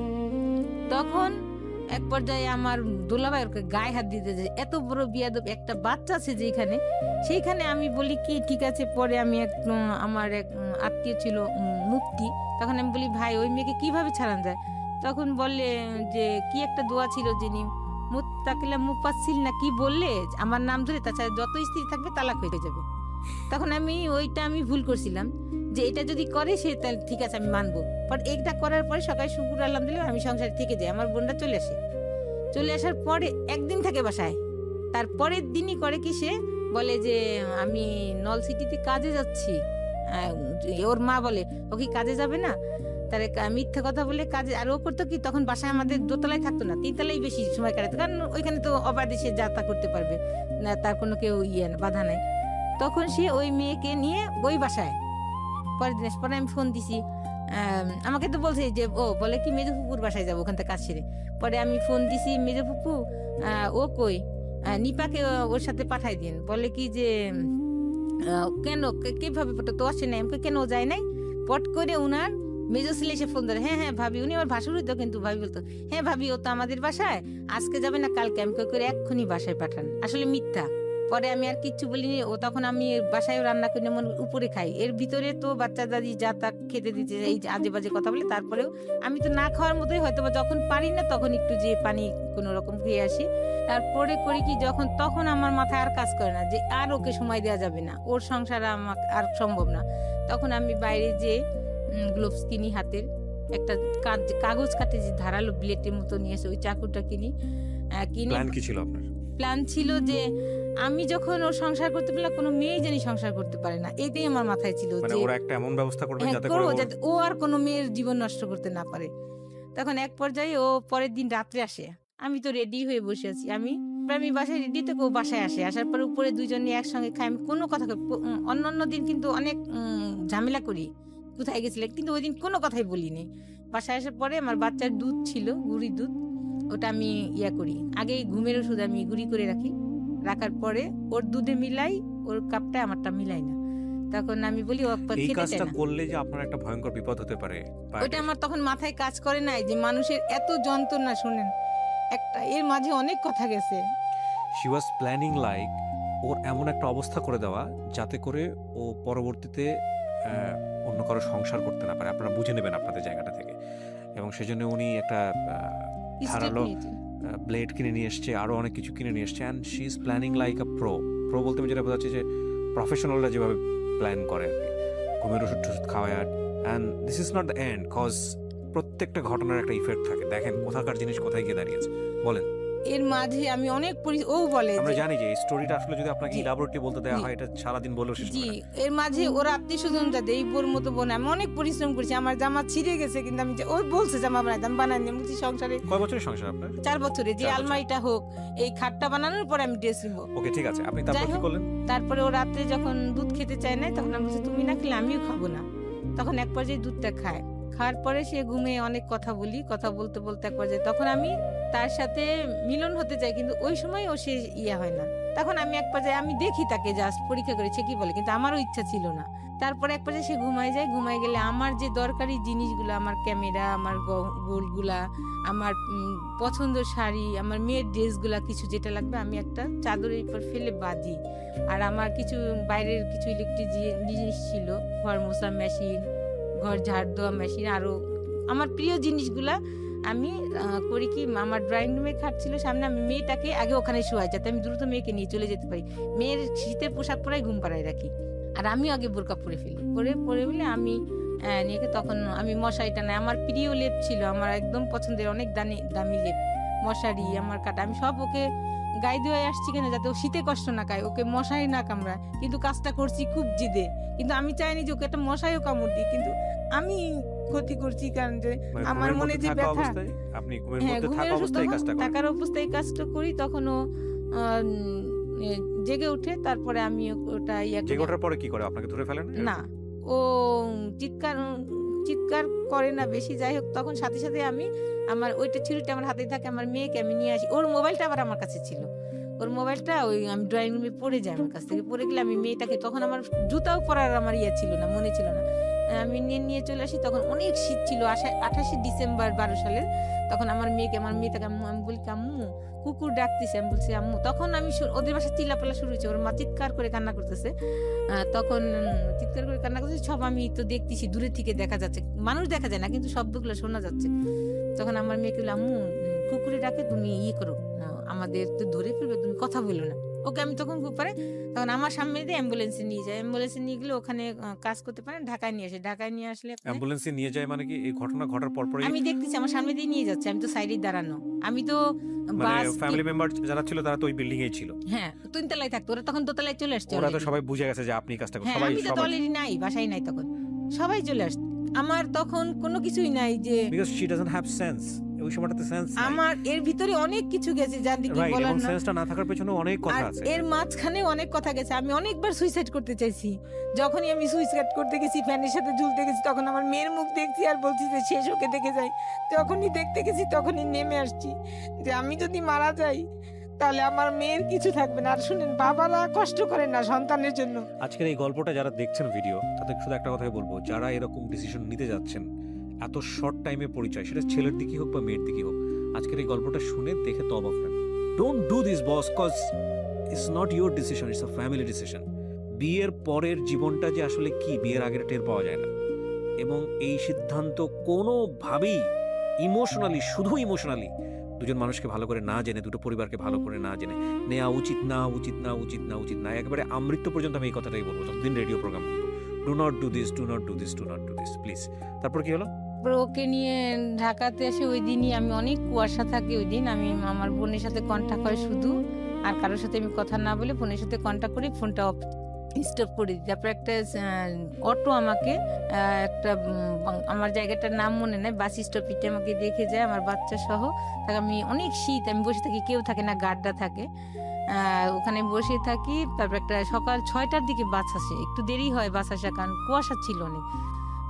তখন এক পর্যায়ে আমার দুলাভাই ওকে গায়ে হাত দিতে যায়, এত বড় বিয়াদব একটা বাচ্চা আছে যেখানে, সেইখানে আমি বলি কি ঠিক আছে। পরে আমি আমার এক আত্মীয় ছিল মুক্তি, তখন আমি বলি ভাই ওই মেয়েকে কিভাবে ছাড়ানো যায়? তখন বললে যে কি একটা দোয়া ছিল, যিনি মুত্তাকিলা মুফাসসিল না কি বললে, আমার নাম ধরে, তাছাড়া যত স্ত্রী থাকবে তালাক হয়ে যাবে। তখন আমি ভুল করছিলাম, যে এটা যদি করে সে তাহলে ঠিক আছে আমি মানবো। পর এটা করার পরে সকালে শুকুর আলহামদুলিল্লাহ আমি সংসারে থেকে যাই। আমার বোনটা চলে আসে, চলে আসার পরে একদিন থাকে বাসায়, তারপরের দিনই করে কি সে বলে যে আমি নল সিটিতে কাজে যাচ্ছি। ওর মা বলে ও কি কাজে যাবে না, তার মিথ্যা কথা বলে কাজে। আর ও করতো কি, তখন বাসায় আমাদের দোতলায় থাকতো না, 3তলায় বেশি সময় কাটাতো, কারণ ওইখানে তো অবাধে সে যাত্রা করতে পারবে না, তার কোনো কেউ বাধা নাই। তখন সে ওই মেয়েকে নিয়ে ওই বাসায়, পরের দিন পরে আমি ফোন দিছি, আমাকে তো বলছে যে ও বলে কি মেজো ফুপুর বাসায় যাবো ওখান থেকে কাজ সেরে। পরে আমি ফোন দিছি, মেজো ফুপু ও কই, নিপাকে ওর সাথে পাঠাই দিন। বলে কি যে কেন, কিভাবে তো আসে নাই, আমাকে কেন যায় নাই। পট করে উনার মেজো ছেলে এসে ফোন ধরে, হ্যাঁ হ্যাঁ ভাবি, উনি আমার ভাসুর হইতো, কিন্তু ভাবি বলতো হ্যাঁ ভাবি ও তো আমাদের বাসায় আজকে যাবে না কালকে, আমি করে এক্ষুনি বাসায় পাঠান, আসলে মিথ্যা। পরে আমি আর কিচ্ছু বলিনি। ও তখন আমি বাসায় রান্না করে মন উপরে খাই, এর ভিতরে তো বাচ্চা দাদি যা তা খেতে দিতে, এই আজে বাজে কথা বলে। তারপরেও আমি তো না খাওয়ার মতোই, হয়তো বা যখন পারি না তখন একটু যে পানি কোনো রকম খেয়ে আসি। তারপরে করি কি, তখন আমার মাথায় আর কাজ করে না যে আর ওকে সময় দেওয়া যাবে না, ওর সংসার আমার আর সম্ভব না। তখন আমি বাইরে যে গ্লোভস কিনি হাতের, একটা কাগজ কাটে যে ধারালো ব্লেডের মতো নিয়ে এসে ওই চাকুটা কিনি। কিনে প্ল্যান কি ছিল আপনার? প্ল্যান ছিল যে আমি যখন ওর সংসার করতে পারলাম, কোনো মেয়েই জানি সংসার করতে পারে না, এটাই আমার মাথায় ছিল মানে যে ওরা একটা এমন ব্যবস্থা করবে হ্যাঁ যাতে করবো, করে যাতে ও আর কোনো মেয়ের জীবন নষ্ট করতে না পারে। তখন এক পর্যায়ে ও পরের দিন রাত্রে আসে, আমি তো রেডি হয়ে বসে আছি, আমি তারপরে আমি বাসায় রেডি থেকে ও বাসায় আসে, আসার পরে উপরে দুজনে একসঙ্গে খাই। আমি কোনো কথা অন্যান্য দিন কিন্তু অনেক ঝামেলা করি, কোথায় গেছিলে, কিন্তু ওই দিন কোনো কথাই বলিনি। বাসায় আসার পরে আমার বাচ্চার দুধ ছিল, গুঁড়ি দুধ, ওটা আমি করি আগে, ঘুমের ওষুধ আমি গুঁড়ি করে রাখি, রাখার পরে ওর দুধে মিলাই, ওর কাপটা আমারটা মিলাই না। তখন আমি বলি ও এই খেতে চায় কাজটা না। করলে যে আপনার একটা ভয়ঙ্কর বিপদ হতে পারে ওইটা আমার তখন মাথায় কাজ করে নাই যে মানুষের এত যন্ত্রণা। শুনেন, একটা এর মাঝে অনেক কথা গেছে। শি ওয়াজ প্ল্যানিং লাইক ওর এমন একটা অবস্থা করে দেওয়া যাতে করে ও পরবর্তীতে অন্য কারো সংসার করতে না পারে, আপনারা বুঝে নেবেন আপনাদের জায়গাটা থেকে। এবং সেজন্য উনি একটা স্টেপ ধারালো নিয়েছে। ব্লেড কিনে নিয়ে এসছে, আরও অনেক কিছু কিনে নিয়ে এসছে, and she is planning like a pro বলতে আমি যেটা বোঝাচ্ছি যে প্রফেশনালরা যেভাবে প্ল্যান করে আর কি, ঘুমের ওষুধ টষুধ খাওয়ায়। And this is not the end, cause প্রত্যেকটা ঘটনার একটা ইফেক্ট থাকে। দেখেন কোথাকার জিনিস কোথায় গিয়ে দাঁড়িয়েছে। বলেন। এর মাঝে আমি অনেক ও বলে আমরা যে জানি যে এই স্টোরিটা আসলে যদি আপনাকে জি, ইলাবোরেটলি বলতে দেওয়া জি, হয় এটা সারাদিন বলেও শেষ জি, হবে না। এর মাঝে ওর আত্মীয় স্বজন যাদের, এই বোর মতো বোন, আমি অনেক পরিশ্রম করছি, আমার জামা ছিঁড়ে গেছে, কিন্তু আমি ও বলছে জামা বানাইতে, আমি বানাই নিয়ে বলছি সংসারে কয় বছরের সংসার আপনার? 4 বছরে যে 4 বছর। আলমারিটা হোক, এই খাটটা বানানোর পরে আমি ড্রেস নিবো। ওকে ঠিক আছে, আপনি তারপর যাই কি হোক, করলেন? তারপরে ও রাত্রে যখন দুধ খেতে চায় না, তখন আমি বলছি তুমি না খেলে আমিও খাবো না। তখন এক পর্যায়ে দুধটা খায়, খাওয়ার পরে সে ঘুমিয়ে অনেক কথা বলি, কথা বলতে বলতে এক পর্যায়ে তখন আমি তার সাথে মিলন হতে চাই, কিন্তু ওই সময় ও সে হয় না। তখন আমি এক পর্যায়ে আমি দেখি তাকে, জাস্ট পরীক্ষা করেছে কি বলে, কিন্তু আমারও ইচ্ছা ছিল না। তারপরে এক পর্যায়ে সে ঘুমায় যায়, ঘুমায় গেলে আমার যে দরকারি জিনিসগুলো, আমার ক্যামেরা, আমার গোলগুলা, আমার পছন্দের শাড়ি, আমার মেয়ের ড্রেসগুলা, কিছু যেটা লাগবে আমি একটা চাদরের উপর ফেলে বাঁধি। আর আমার কিছু বাইরের কিছু ইলেকট্রিক জিনিস ছিল, ঘর মোছা মেশিন, ঘর ঝাড় দেওয়া মেশিন, আরও আমার প্রিয় জিনিসগুলা আমি করি কি, আমার ড্রয়িং রুমে খাট ছিল সামনে, আমি মেয়েটাকে আগে ওখানে শোয়াই যাতে আমি দ্রুত মেয়েকে নিয়ে চলে যেতে পারি। মেয়ের শীতের পোশাক পরাই ঘুম পাড়ায় রাখি, আর আমিও আগে বোরকা পরে ফেলি, পরে বলে আমি নিয়ে তখন আমি মশারিটা নাই, আমার প্রিয় লেপ ছিল, আমার একদম পছন্দের অনেক দামি লেপ, মশারি, আমার কাটা, আমি সব ওকে গায়ে দিয়ে আসছি কেন, যাতে ও শীতে কষ্ট না খায়, ওকে মশারি না কামড়ায়। কিন্তু কাজটা করছি খুব জিদে, কিন্তু আমি চাইনি যে ওকে একটা মশারিও কামড় দিই, কিন্তু আমি ক্ষতি করছি, কারণ যে মানে আমার ঘুমের মনে মধ্যে যে থাকা ব্যথা, অবস্থায়, আপনি ঘুমের হ্যাঁ মধ্যে ঘুমের থাকা ওষুধ অবস্থায় এই তখন কাজটা করেন? থাকার অবস্থায় কাজটা করি, তখন ও জেগে উঠে, তারপরে আমি ওটা জেগে ওঠার পরে কি করে, আপনাকে ধরে ফেলেন না, ও চিৎকার চিৎকার করে না বেশি, যাই হোক, তখন সাথে সাথে আমি আমার ওইটা ছুরিটা আমার হাতেই থাকে, আমার মেয়েকে আমি নিয়ে আসি, ওর মোবাইলটা আবার আমার কাছে ছিল, ওর মোবাইলটা ওই আমি ড্রয়িং রুমে পড়ে যায়, আমার কাছ থেকে পড়ে গেলে আমি মেয়েটাকে, তখন আমার জুতাও পরার আমার ছিল না, মনে ছিল না, আমি নিয়ে চলে আসি। তখন অনেক শীত ছিল, 28 ডিসেম্বর 12 সালের। তখন আমার মেয়েটাকে আমি বলি আম্মু কুকুর ডাকতেছে, আমি বলছি আম্মু, তখন আমি ওদের বাসায় চিল্লাপাল্লা শুরু হয়েছে, ওর মা চিৎকার করে কান্না করতেছে, তখন চিৎকার করে কান্না করতেছে, সব আমি তো দেখতেছি, দূরে থেকে দেখা যাচ্ছে, মানুষ দেখা যায় না কিন্তু শব্দগুলো শোনা যাচ্ছে। তখন আমার মেয়েকে বললাম আম্মু কুকুরে ডাকে, তুমি করো, আমাদের তো ধরে ফেলবে, তুমি কথা বলো না। ওকে আমি তখন খুব পারে, তখন আমার সামনে দিয়ে অ্যাম্বুলেন্সে নিয়ে যায়, অ্যাম্বুলেন্সে নিয়ে গেলে ওখানে কাজ করতে পারে, ঢাকায় নিয়ে আসে, ঢাকায় নিয়ে আসলে অ্যাম্বুলেন্সে নিয়ে যায় মানে কি, এই ঘটনা ঘটার পরপরই আমি দেখতেছি আমার সামনে দিয়ে নিয়ে যাচ্ছে, আমি তো সাইডে দাঁড়ানো, আমি তো মানে বাস ফ্যামিলি মেম্বার যারা ছিল তারা তো ওই বিল্ডিং এই ছিল, হ্যাঁ 3 তলায় থাকতো, ওরা তখন দোতলায় চলে আসছে ওরা তো already। সবাই বুঝে গেছে যে আপনি কাজটা হ্যাঁ সবাই আমি তো সবাই অলরেডি নাই, বাসায় নাই, তখন সবাই চলে আসছে, আমার তখন কোনো কিছুই নাই যে, because she doesn't have sense, ওই সময়টাতে সেন্স নাই, আমার এর ভিতরে অনেক কিছু গেছে যার দিকে রাইট, বলার এবং না, সেন্সটা না থাকার পেছনে অনেক কথা আর আছে। এর মাঝখানে অনেক কথা গেছে, আমি অনেকবার সুইসাইড করতে চাইছি, যখনই আমি সুইসাইড করতে গেছি, ফ্যানের সাথে ঝুলতে গেছি, তখন আমার মেয়ের মুখ দেখছি আর বলছি যে শেষ ওকে দেখে যাই, যখনই দেখতে গেছি তখনই নেমে আসছি যে আমি যদি মারা যাই তাহলে আমার মেয়ের কিছু থাকবে না। আর শুনেন, বাবারা কষ্ট করে না সন্তানের জন্য। আজকের এই গল্পটা যারা দেখছেন ভিডিও, তাদের শুধু একটা কথাই বলবো, যারা এরকম ডিসিশন নিতে যাচ্ছেন, এত শর্ট টাইমে পরিচয়, সেটা ছেলের দিকে হোক বা মেয়ের দিকে হোক, আজকের এই গল্পটা শুনে দেখে তবা করেন। Don't do this boss, cause it's not your decision, it's a family decision. বিয়ের পরের জীবনটা যে আসলে কি, বিয়ের আগের টের পাওয়া যায় না, এবং এই সিদ্ধান্ত কোনোভাবেই ইমোশনালি, শুধু ইমোশনালি দুজন মানুষকে ভালো করে না জেনে, দুটো পরিবারকে ভালো করে না জেনে নেওয়া উচিত না, উচিত না, উচিত না, উচিত না। একেবারে আমৃত্যু পর্যন্ত আমি এই কথাটাই বলবো, যতদিন রেডিও প্রোগ্রাম করবো, do not do this, do not do this, do not do this, please. তারপর কি হলো? তারপর ওকে নিয়ে ঢাকাতে এসে ওই দিনই আমি অনেক কুয়াশা থাকে, ওই দিন আমি আমার বোনের সাথে কন্ট্যাক্ট হয় শুধু, আর কারোর সাথে আমি কথা না বলে ফোনের সাথে কন্ট্যাক্ট করি, ফোনটা অফ স্টপ করে দিই। তারপর একটা অটো আমাকে একটা আমার জায়গাটার নাম মনে নাই, বাস স্টপেজে আমাকে রেখে যায় আমার বাচ্চা সহ। তাকে আমি অনেক শীত, আমি বসে থাকি, কেউ থাকে না, গার্ডরা থাকে। ওখানে বসে থাকি। তারপর একটা সকাল 6টার দিকে বাস আসে, একটু দেরি হয় বাস আসা, কারণ কুয়াশা ছিল অনেক।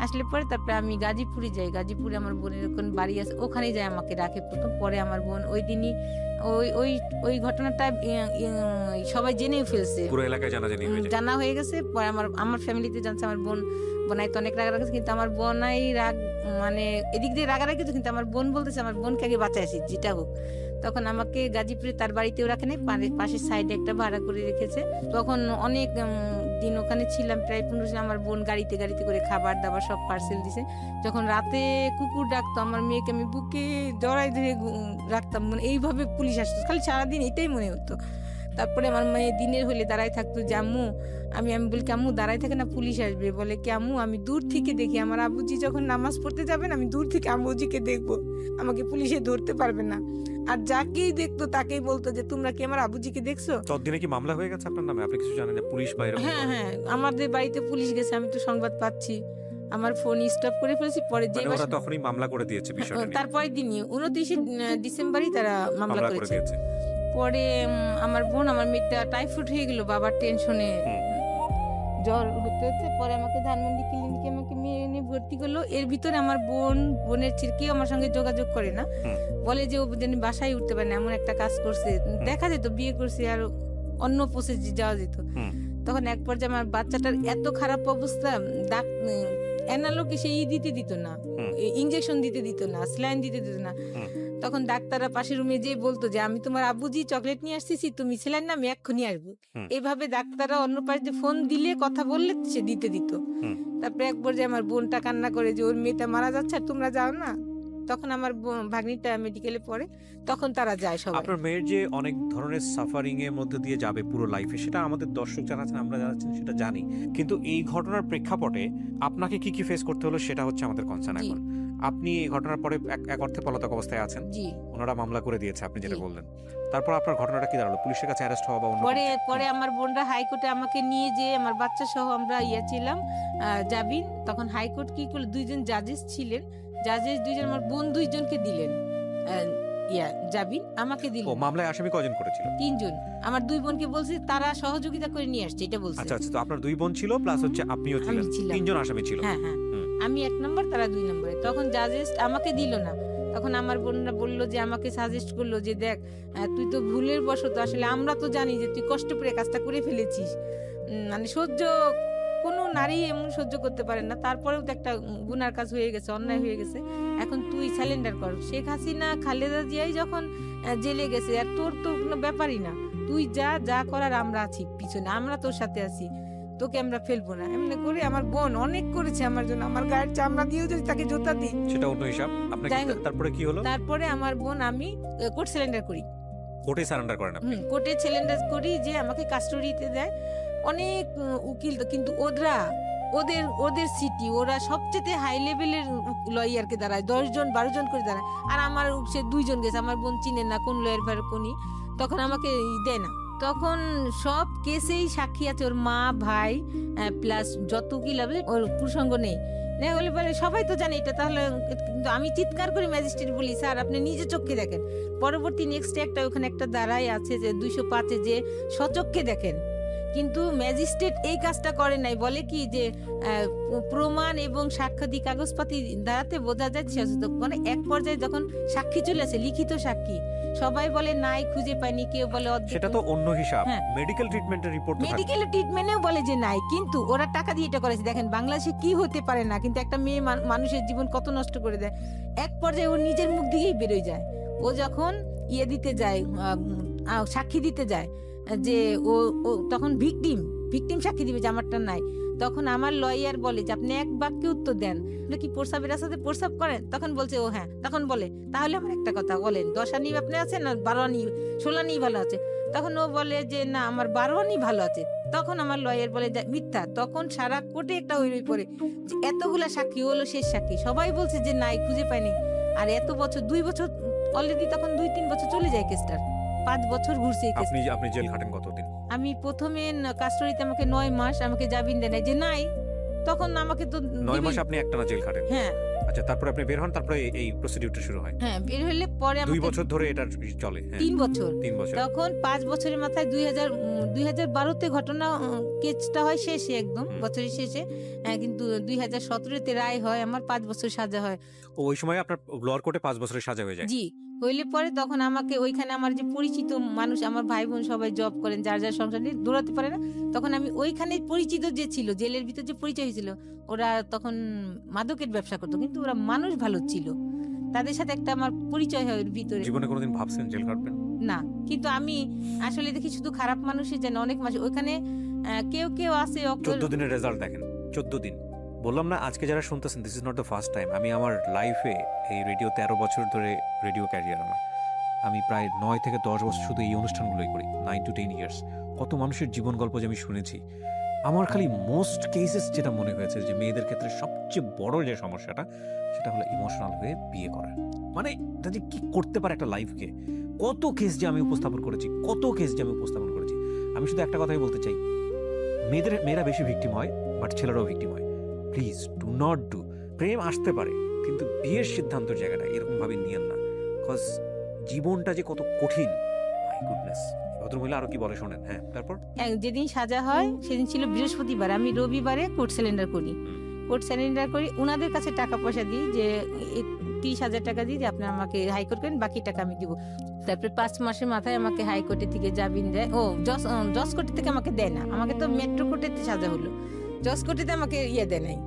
আসলে পরে তারপরে আমি গাজীপুরে যাই, গাজীপুরে আমার বোনের ওখানে বাড়ি আছে, ওখানে যাই আমাকে রাখে প্রথম। পরে আমার বোন ওই দিনই ওই ওই ওই ঘটনাটা সবাই জেনেও ফেলছে, পুরো এলাকায় জানাজানি হয়ে যায়। জানা হয়ে গেছে। পরে আমার ফ্যামিলিতে জানছে, আমার বোনাই তো অনেক রাগারাগি আছে, কিন্তু আমার বোনাই রাগ মানে এদিক দিয়ে রাগারাগি তো, কিন্তু আমার বোন বলতেছে আমার বোনকে আগে বাঁচাইছি যেটা হোক। তখন আমাকে গাজীপুরে তার বাড়িতেও রাখে নাই, পাশের সাইডে একটা ভাড়া করে রেখেছে। তখন অনেক দিন ওখানে ছিলাম, প্রায় 15 দিন। আমার বোন গাড়িতে করে খাবার দাবার সব পার্সেল দিছে। যখন রাতে কুকুর ডাকতো, আমার মেয়েকে আমি বুকে জড়াই ধরে রাখতাম, মানে এইভাবে পুলিশ আসতো, খালি সারাদিন এটাই মনে হতো। তারপরে আমার মেয়ে দিনের হলে দাঁড়ায় থাকতো যে আম্মু, আমি বলি কি আম্মু দাঁড়ায় থাকে না, পুলিশ আসবে। বলে কি আম্মু আমি দূর থেকে দেখি, আমার আব্বুজি যখন নামাজ পড়তে যাবেন আমি দূর থেকে আম্মুজিকে দেখবো, আমাকে পুলিশে ধরতে পারবে না। আর যাকেই দেখতো তাকেই বলতো যে তোমরা কি আমার আব্বুজিকে দেখছো। ততদিনে কি মামলা হয়ে গেছে আপনার নামে? আপনি কিছু জানেন যে পুলিশ বাইরে? হ্যাঁ হ্যাঁ, আমাদের বাড়িতে পুলিশ গেছে, আমি তো সংবাদ পাচ্ছি, আমার ফোন স্টপ করে ফেলেছি। পরে যে ওরা তখনই মামলা করে দিয়েছে বিষয়টা নিয়ে? তারপরে দিনই 29 ডিসেম্বরই তারা মামলা করে করেছে। দিয়েছে। পরে আমার বোন, আমার মেয়েটা টাইফয়েড হয়ে গেল বাবার টেনশনে, জ্বর হতে হতে পরে আমাকে ধানমন্ডি ক্লিনিকে আমাকে মেয়ে এনে ভর্তি করলো। এর ভিতরে আমার বোনের কেউ আমার সঙ্গে যোগাযোগ করে না, বলে যে ও যেন বাসায় উঠতে পারে না, এমন একটা কাজ করছে। দেখা যেত বিয়ে করছে আর অন্য পোষে যাওয়া যেত। তখন এক পর্যায়ে আমার বাচ্চাটার এত খারাপ অবস্থা, এনালোকে সে দিতে দিত না, ইনজেকশন দিতে দিত না, স্যালাইন দিতে দিত না। তখন ডাক্তাররা পাশের রুমে যেয়ে বলতো যে আমি তোমার আব্বুজি চকলেট নিয়ে আসতেছি, তুমি স্যালাইন না, আমি এক্ষুনি আসবো। এইভাবে ডাক্তাররা অন্য পাশে ফোন দিলে, কথা বললে সে দিতে দিত। তারপরে এক পর্যায়ে আমার বোনটা কান্না করে যে ওর মেয়েটা মারা যাচ্ছে আর তোমরা যাও না। তখন আমার ভাগ্নিটা মেডিকেলে পড়ে, তখন তারা যায় সবাই। আপনার মেয়ের যে অনেক ধরনের সাফারিং এর মধ্যে দিয়ে যাবে পুরো লাইফে, সেটা আমাদের দর্শক যারা আছেন, আমরা যারা আছেন সেটা জানি, কিন্তু এই ঘটনার প্রেক্ষাপটে আপনাকে কি কি ফেস করতে হলো সেটা হচ্ছে আমাদের কনসার্ন এখন। আপনি এই ঘটনার পরে এক অর্থে পলাতক অবস্থায় আছেন, ওনারা মামলা করে দিয়েছে আপনি যেটা বললেন। তারপর আপনার ঘটনাটা কি দাঁড়ালো? পুলিশের কাছে অ্যারেস্ট হওয়া বা অন্য? পরে আমার বোনরা হাইকোর্টে আমাকে নিয়ে যে আমার বাচ্চা সহ আমরা ছিলাম জামিন। তখন হাইকোর্ট কি করলো, 2জন জাজেস ছিলেন, জাজেস 2জন আমার বোন 2জনকে দিলেন জামিন, আমাকে দিল। মামলায় আসামি কয়জন করেছিল? 3জন। আমার 2 বোনকে বলছে তারা সহযোগিতা করে নিয়ে আসছে, এটা বলছে। আচ্ছা, তো আপনার 2 বোন ছিল প্লাস হচ্ছে আপনিও ছিলেন, 3জন আসামি ছিল। হ্যাঁ হ্যাঁ, আমি 1 নম্বর, তারা 2 নম্বরে। তখন জাজেস আমাকে দিল না। তখন আমার বোনরা বললো যে, আমাকে সাজেস্ট করলো যে দেখ তুই তো ভুলের বশত, আসলে আমরা তো জানি যে তুই কষ্ট করে কাজটা করে ফেলেছিস, মানে কোনো নারী এমন সহ্য করতে পারে না, তারপরেও তো একটা গুনার কাজ হয়ে গেছে, অন্যায় হয়ে গেছে, এখন তুই স্যালেন্ডার কর। শেখ হাসিনা খালেদা জিয়াই যখন জেলে গেছে, আর তোর তো কোনো ব্যাপারই না, তুই যা করার আমরা আছি পিছনে, আমরা তোর সাথে আছি, তোকে আমরা ফেলবো না। এমনি করে আমার বোন অনেক করেছে আমার জন্য, আমার গায়ের চামড়া দিয়েও যদি তাকে জোতা দিই, সেটা অন্য হিসাব। তারপরে কি হলো? তারপরে আমার বোন, আমি কোর্ট স্যালেন্ডার করি। কোর্টে সারেন্ডার করেন আপনি? কোর্টে স্যালেন্ডার করি, যে আমাকে কাস্টডিতে দেয় অনেক উকিল, কিন্তু ওদের সিটি, ওরা সবচেয়ে হাই লেভেলের লয়ারকে দাঁড়ায়, 10 জন 12 জন করে দাঁড়ায়, আর আমার সে 2 জন গেছে, আমার বোন চিনে না কোন লয়ার ভার কোনি, তখন আমাকে দেয় না। তখন সব কেসেই সাক্ষী আছে, ওর মা ভাই প্লাস যত উকিল হবে, ওর প্রসঙ্গ নেই। হলে বলে সবাই তো জানে এটা, তাহলে কিন্তু আমি চিৎকার করি ম্যাজিস্ট্রেট, বলি স্যার আপনি নিজে চোখে দেখেন। পরবর্তী নেক্সট ওখানে একটা দাঁড়াই আছে যে 205-এ, যে সচক্ষে দেখেন, কিন্তু ম্যাজিস্ট্রেট এই কাজটা করে নাই। বলে কি যে প্রমাণ এবং সাক্ষ্যাদি কাগজপাতি দাঁড়াতে বোঝা যায় সচেতন। মানে এক পর্যায়ে যখন সাক্ষী চলে আসে, লিখিত সাক্ষী, সবাই বলে নাই, খুঁজে পায়নি, কেউ বলে সেটা তো অন্য হিসাব। মেডিকেল ট্রিটমেন্টের রিপোর্ট, মেডিকেল ট্রিটমেন্টেও বলে যে নাই, কিন্তু ওরা টাকা দিয়ে এটা করেছে। দেখেন বাংলাদেশে কি হতে পারে না, কিন্তু একটা মেয়ে মানুষের জীবন কত নষ্ট করে দেয়। এক পর্যায়ে ও নিজের মুখ দিয়েই বেরোয় যায়। ও যখন দিতে যায়, সাক্ষী দিতে যায়, যে ও তখন ভিকটিম সাক্ষী দিবে যে আমারটা নাই, তখন আমার লয়ার বলে যে আপনি এক বাক্যে উত্তর দেন, কি প্রস্রাবের রাস্তাতে প্রস্রাব করেন? তখন বলছে ও হ্যাঁ। তখন বলে তাহলে আমার একটা কথা বলেন, 10 আনি আপনি আছেন আর 12 আনি 16 আনি ভালো আছে? তখন ও বলে যে না, আমার 12 আনি ভালো আছে। তখন আমার লয়ার বলে যে মিথ্যা। তখন সারা কোর্টে একটা হইরই পড়ে যে এতগুলা সাক্ষী, হলো শেষ সাক্ষী, সবাই বলছে যে নাই, খুঁজে পায়নি। আর এত বছর, 2 বছর অলরেডি, তখন 2-3 বছর চলে যায় কেসটার, 5 বছর ঘুরছে এই কেস। আপনি জেল খাটেন কতদিন? আমি প্রথমে কাস্টডিতে আমাকে 9 মাস আমাকে জামিন দেয় নাই, যে নাই তখন আমাকে তো 9 মাস দিবেই। আপনি একটানা জেল খাটেন। হ্যাঁ আচ্ছা, তারপরে আপনি বের হন, তারপরে এই প্রসিডিউরটা শুরু হয়। হ্যাঁ বের হলে পরে 2 আমাকে বছর ধরে এটা চলে। হ্যাঁ, 3 বছর। 3 বছর। তখন 5 বছরের মাথায় 2012-তে ঘটনা, কেসটা হয় শেষে একদম হুম। বছরের শেষে। কিন্তু 2017-তে রায় হয়, আমার 5 বছর সাজা হয়। ওই সময় আপনার লোয়ার কোর্টে 5 বছরের সাজা হয়ে যায়। জি, হইলে পরে তখন আমাকে ওইখানে আমার যে পরিচিত মানুষ, আমার ভাই বোন সবাই জব করেন, যার যার সংসার নিয়ে দৌড়াতে পারে না, তখন আমি ওইখানে পরিচিত যে ছিল, জেলের ভিতর যে পরিচয় হয়েছিল, ওরা তখন মাদকের ব্যবসা করতো, কিন্তু ওরা মানুষ ভালো ছিল, তাদের সাথে একটা আমার পরিচয় হয় ওর ভিতরে। জীবনে কোনোদিন ভাবছেন জেল খাটবেন? না, কিন্তু আমি আসলে দেখি শুধু খারাপ মানুষই যেন অনেক মাস ওইখানে, কেউ কেউ আছে 14 দিনের রেজাল্ট দেখেন, 14 দিন। বললাম না, আজকে যারা শুনতেছেন, this is not the first time. আমি আমার লাইফে এই রেডিও 13 বছর ধরে রেডিও ক্যারিয়ার আমার। আমি প্রায় 9 থেকে 10 বছর শুধু এই অনুষ্ঠানগুলোই করি, 9 to 10 ইয়ার্স। কত মানুষের জীবন গল্প যে আমি শুনেছি। আমার খালি মোস্ট কেসেস যেটা মনে হয়েছে যে মেয়েদের ক্ষেত্রে সবচেয়ে বড় যে সমস্যাটা, সেটা হলো ইমোশনাল হয়ে বিয়ে করা। মানে এটা যে কি করতে পারে একটা লাইফকে। কত কেস যে আমি উপস্থাপন করেছি, কত কেস যে আমি উপস্থাপন করেছি। আমি শুধু একটা কথাই বলতে চাই, মেয়েরা বেশি ভিকটিম হয়, বাট ছেলেরাও ভিকটিম হয়। Please do not do. প্রেম আসতে পারে, কিন্তু বিয়ের সিদ্ধান্তের জায়গাটা এরকম ভাবে নিয়েন না, বিকজ জীবনটা যে কত কঠিন। My goodness. ভদ্রমহিলা আরো কি বলে শোনেন। হ্যাঁ, তারপর যেদিন সাজা হয় সেদিন ছিল বৃহস্পতিবার, আমি রবিবারে কোর্ট সিলিন্ডার করি। কোর্ট সিলিন্ডার করি, ওনাদের কাছে টাকা পয়সা দিই, যে 30,000 টাকা দিই যে আপনি আমাকে হাইকোর্ট করেন, বাকি টাকা আমি দিব। তারপরে 5 মাসের মাথায় আমাকে হাইকোর্টে থেকে জামিন দেয়। জজ কোর্টে থেকে আমাকে দেয় না, আমাকে তো মেট্রো কোর্টে সাজা হলো, জজ কোর্টেতে আমাকে দেয় নাই।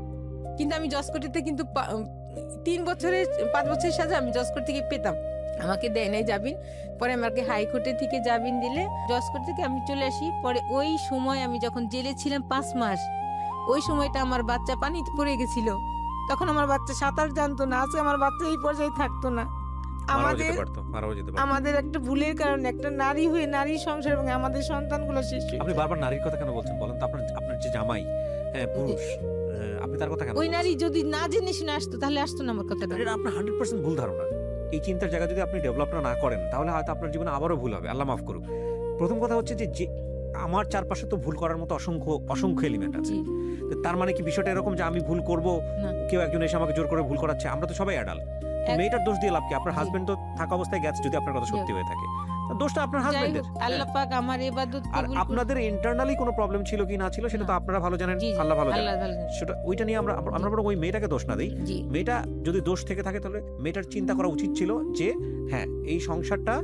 কিন্তু আমি জজ কোর্টেতে কিন্তু 5 বছরের সাজা আমি জজ কোর্ট থেকে পেতাম, আমাকে দেয় নাই জামিন। পরে আমাকে হাইকোর্টে থেকে জামিন দিলে জজ কোর্ট থেকে আমি চলে আসি। পরে ওই সময় আমি যখন জেলে ছিলাম 5 মাস, ওই সময়টা আমার বাচ্চা পানিতে পড়ে গেছিল। তখন আমার বাচ্চা সাঁতার জানতো না, আজকে আমার বাচ্চা এই পর্যায়ে থাকতো না। মারাও যেতে পারতো। আমাদের একটা ভুলের কারণে একটা নারী হয়ে নারীর সংসার এবং আমাদের সন্তানগুলো শেষ হয়ে আপনি যায়। বারবার নারীর কথা কেন বলছেন বলেন তো? আপনার যে জামাই, হ্যাঁ, পুরুষ, আপনি তার কথা কেন ওই বলছেন? নারী যদি না জেনে শুনে আসতো তাহলে আসতো না আমার কথাটা। এটা আপনার 100% ভুল ধারণা। এই চিন্তার জায়গা যদি আপনি ডেভেলপ না করেন, তাহলে হয়তো আপনার জীবনে আবারও ভুল হবে। আল্লাহ মাফ করুক। প্রথম কথা হচ্ছে যে আমার চারপাশে তো ভুল করার মতো অসংখ্য এলিমেন্ট আছে। জি, তো তার মানে কি বিষয়টা এরকম যে আমি ভুল করব, না। কেউ একজন এসে আমাকে জোর করে ভুল করাচ্ছে? আমরা তো সবাই অ্যাডাল্ট। মেয়েটার দোষ দিয়ে লাভ কি? আপনার জি। হাজবেন্ড তো থাকা অবস্থায় গেছে, যদি আপনার কথা সত্যি হয়ে থাকে, তো দোষটা আপনার যাই হাজবেন্ডের। হোক, আল্লাহ পাক আমার ইবাদত আর কবুল করুন। আপনাদের ইন্টারনালি কোনো প্রবলেম ছিল কি না ছিল সেটা তো না। আপনারা ভালো জানেন, জি, জি, আল্লাহ ভালো জানেন। আল্লাহ ভালো জানেন। সেটা ওইটা নিয়ে আমরা বরং ওই মেয়েটাকে দোষ না দিই। জি, মেয়েটা যদি দোষ থেকে থাকে, তাহলে মেয়েটার চিন্তা করা উচিত ছিল যে হ্যাঁ, এই সংসারটা,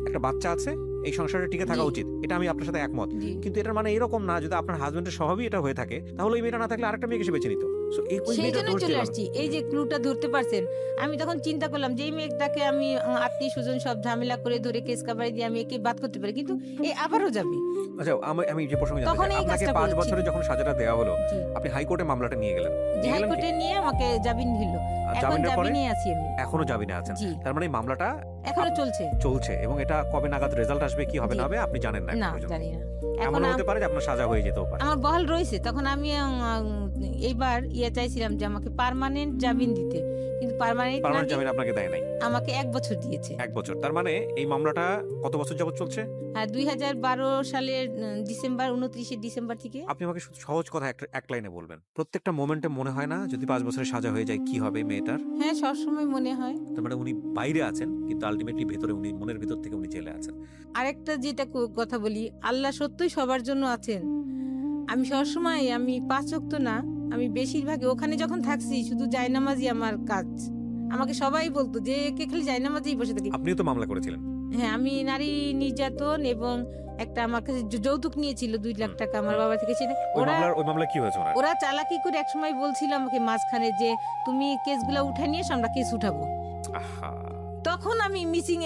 একটা বাচ্চা আছে, এই সংসারে টিকে থাকা জি। উচিত। এটা আমি আপনার সাথে একমত। জি। কিন্তু এটার মানে এরকম না, যদি আপনার হাজবেন্ডের স্বভাবই এটা হয়ে থাকে, তাহলে ওই মেয়েটা না থাকলে আরেকটা মেয়েকে সে বেছে নিত। সো ওই সেই মেয়েটার জন্যই দোষ চলে দিয়ে লাভ আসছি, এই যে ক্লুটা ধরতে পারছেন। আমি তখন চিন্তা করলাম যে এই মেয়েটাকে আমি আত্মীয় স্বজন সব ঝামেলা করে ধরে কেস কাবারি দিয়ে আমি একে বাদ করতে পারি, কিন্তু এই আবারও যাবে। আচ্ছা, আমি যে প্রসঙ্গে জানতে তখন চাই, এই আপনাকে কাজটা 5 করেছি। বছরে যখন সাজাটা দেওয়া হলো, জি, আপনি হাইকোর্টে মামলাটা নিয়ে গেলেন। নিয়ে গেলেন কি? হাইকোর্টে নিয়ে আমাকে জামিন দিল। আর এখন জামিনের পরে জামিনে আছি আমি। এখনো জামিনে আছেন। জি, তার মানে এই মামলাটা এখনো চলছে। চলছে, এবং এটা কবে নাগাদ রেজাল্ট আসবে, কি হবে জি। না হবে আপনি জানেন না না, এখন পর্যন্ত। জানি না। এমন এখন হতে পারে যে আপনার সাজা হয়ে যেতেও পারে। আমার বহাল রয়েছে। তখন আমি এইবার চাইছিলাম যে আমাকে পার্মানেন্ট জামিন দিতে, কিন্তু পার্মানেন্ট না পার্মানেন্ট দিয়ে জামিন আপনাকে দেয় নাই। আমাকে 1 বছর দিয়েছে। 1 বছর। তার মানে এই মামলাটা কত বছর যাবত চলছে? 2012 সালের ডিসেম্বর, 29 ডিসেম্বর থেকে। আপনি আমাকে শুধু সহজ কথা এক লাইনে বলবেন। প্রত্যেকটা মোমেন্টে মনে হয় না যদি 5 বছরের সাজা হয়ে যায় কি হবে মেয়েটার? হ্যাঁ, সবসময় মনে হয়। তার মানে উনি বাইরে আছেন, কিন্তু আলটিমেটলি ভেতরে উনি, মনের ভেতর থেকে উনি জেলে আছেন। আরেকটা যেটা কথা বলি, আল্লাহ সত্যই সবার জন্য আছেন। আমি সবসময়, আমি 5 ওয়াক্ত না, আমি বেশিরভাগই ওখানে যখন থাকছি শুধু জায়নামাজই আমার কাজ। আমাকে সবাই বলতো যে একে খালি জায়নামাজেই বসে থাকি। আপনিও তো মামলা করেছিলেন। হ্যাঁ, আমি নারী নির্যাতন এবং একটা আমার কাছে যৌতুক নিয়েছিল 2 লাখ টাকা আমার বাবা থেকে। সেটা ওই মামলা কি হয়েছে ওনার? ওরা চালাকি করে একসময় বলছিল আমাকে মাঝখানে যে তুমি কেসগুলো উঠে নিয়ে এসো, আমরা কেস উঠাবো। আহা, তখন আমি মিসিং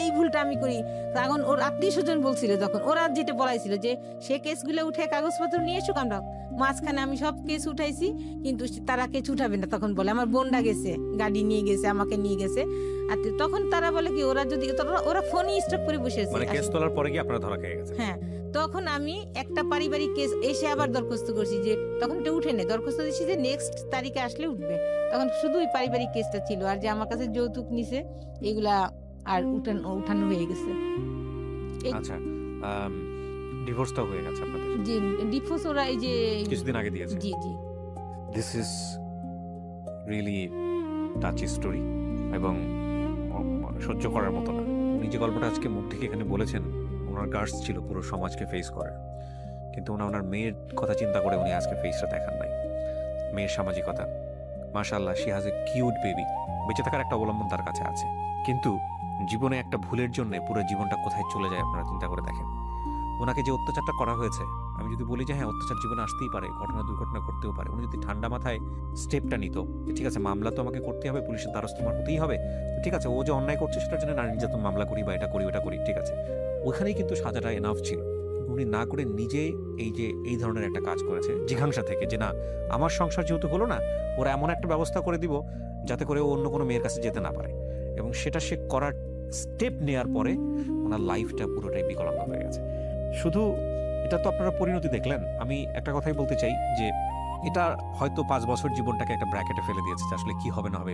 এই ভুলটা আমি করি। তখন ওর আত্মীয় স্বজন বলছিল, তখন ওরা যেটা বলাইছিল যে সে কেসগুলো উঠে কাগজপত্র নিয়ে এসুক, আমরা মাঝখানে আমি সব কেস উঠাইছি, কিন্তু তারা কেস উঠাবে না। তখন বলে আমার বোনটা গেছে, গাড়ি নিয়ে গেছে, আমাকে নিয়ে গেছে। আর তখন তারা বলে কি ওরা যদি ওরা ফোনই স্টপ করে বসে আছে। মানে কেস তোলার পরে কি আপনারা ধরা খেয়ে গেছেন? হ্যাঁ, তখন আমি একটা পারিবারিক কেস এসে আবার দরখাস্ত করছি, যে তখন এটা উঠে নেই, দরখাস্ত দিচ্ছি যে নেক্সট তারিখে আসলে উঠবে। তখন শুধু ওই পারিবারিক কেসটা ছিল, আর যে আমার কাছে যৌতুক নিছে এগুলা আর উঠানো হয়ে গেছে। আচ্ছা, ডিভোর্সটাও হয়ে গেছে আপনাদের যে ডিভোর্স ওরা এই যে কিছুদিন আগে দিয়েছে। জি জি this is really touchy story এবং সহ্য করার মতো না। উনি যে গল্পটা আজকে মুখ থেকে এখানে বলেছেন, ওনার গার্ডস ছিল পুরো সমাজকে ফেস করে, কিন্তু ওনার মেয়ের কথা চিন্তা করে উনি আজকে ফেসটা দেখান নাই। মেয়ের সামাজিকতা, মাশাআল্লাহ, she has a cute baby, বেঁচে থাকার একটা অবলম্বন তার কাছে আছে। কিন্তু জীবনে একটা ভুলের জন্য পুরো জীবনটা কোথায় চলে যায় আপনারা চিন্তা করে দেখেন। ওনাকে যে অত্যাচারটা করা হয়েছে, আমি যদি বলি যে হ্যাঁ অত্যাচার জীবনে আসতেই পারে, ঘটনা দুর্ঘটনা করতেও পারে, উনি যদি ঠান্ডা মাথায় স্টেপটা নিত, ঠিক আছে মামলা তো আমাকে করতেই হবে, পুলিশের দ্বারস্থ আমার হতেই হবে, ঠিক আছে ও যে অন্যায় করছে সেটার জন্য নারী নির্যাতন মামলা করি বা এটা করি ওটা করি, ঠিক আছে, ওখানেই কিন্তু সাজাটা এনাফ ছিল। উনি না করে নিজে এই ধরনের একটা কাজ করেছে জিঘাংসা থেকে, যে না আমার সংসার যেহেতু হলো না, ওরা এমন একটা ব্যবস্থা করে দিব যাতে করে ও অন্য কোনো মেয়ের কাছে যেতে না পারে। এবং সেটা সে করার স্টেপ নেওয়ার পরে ওনার লাইফটা পুরোটাই বিকলাঙ্গ হয়ে গেছে। শুধু এটা তো আপনারা পরিণতি দেখলেন, আমি একটা কথাই বলতে চাই যে এটা হয়তো 5 বছর জীবনটাকে একটা ব্র্যাকেটে ফেলে দিয়েছে যে আসলে কি হবে না হবে।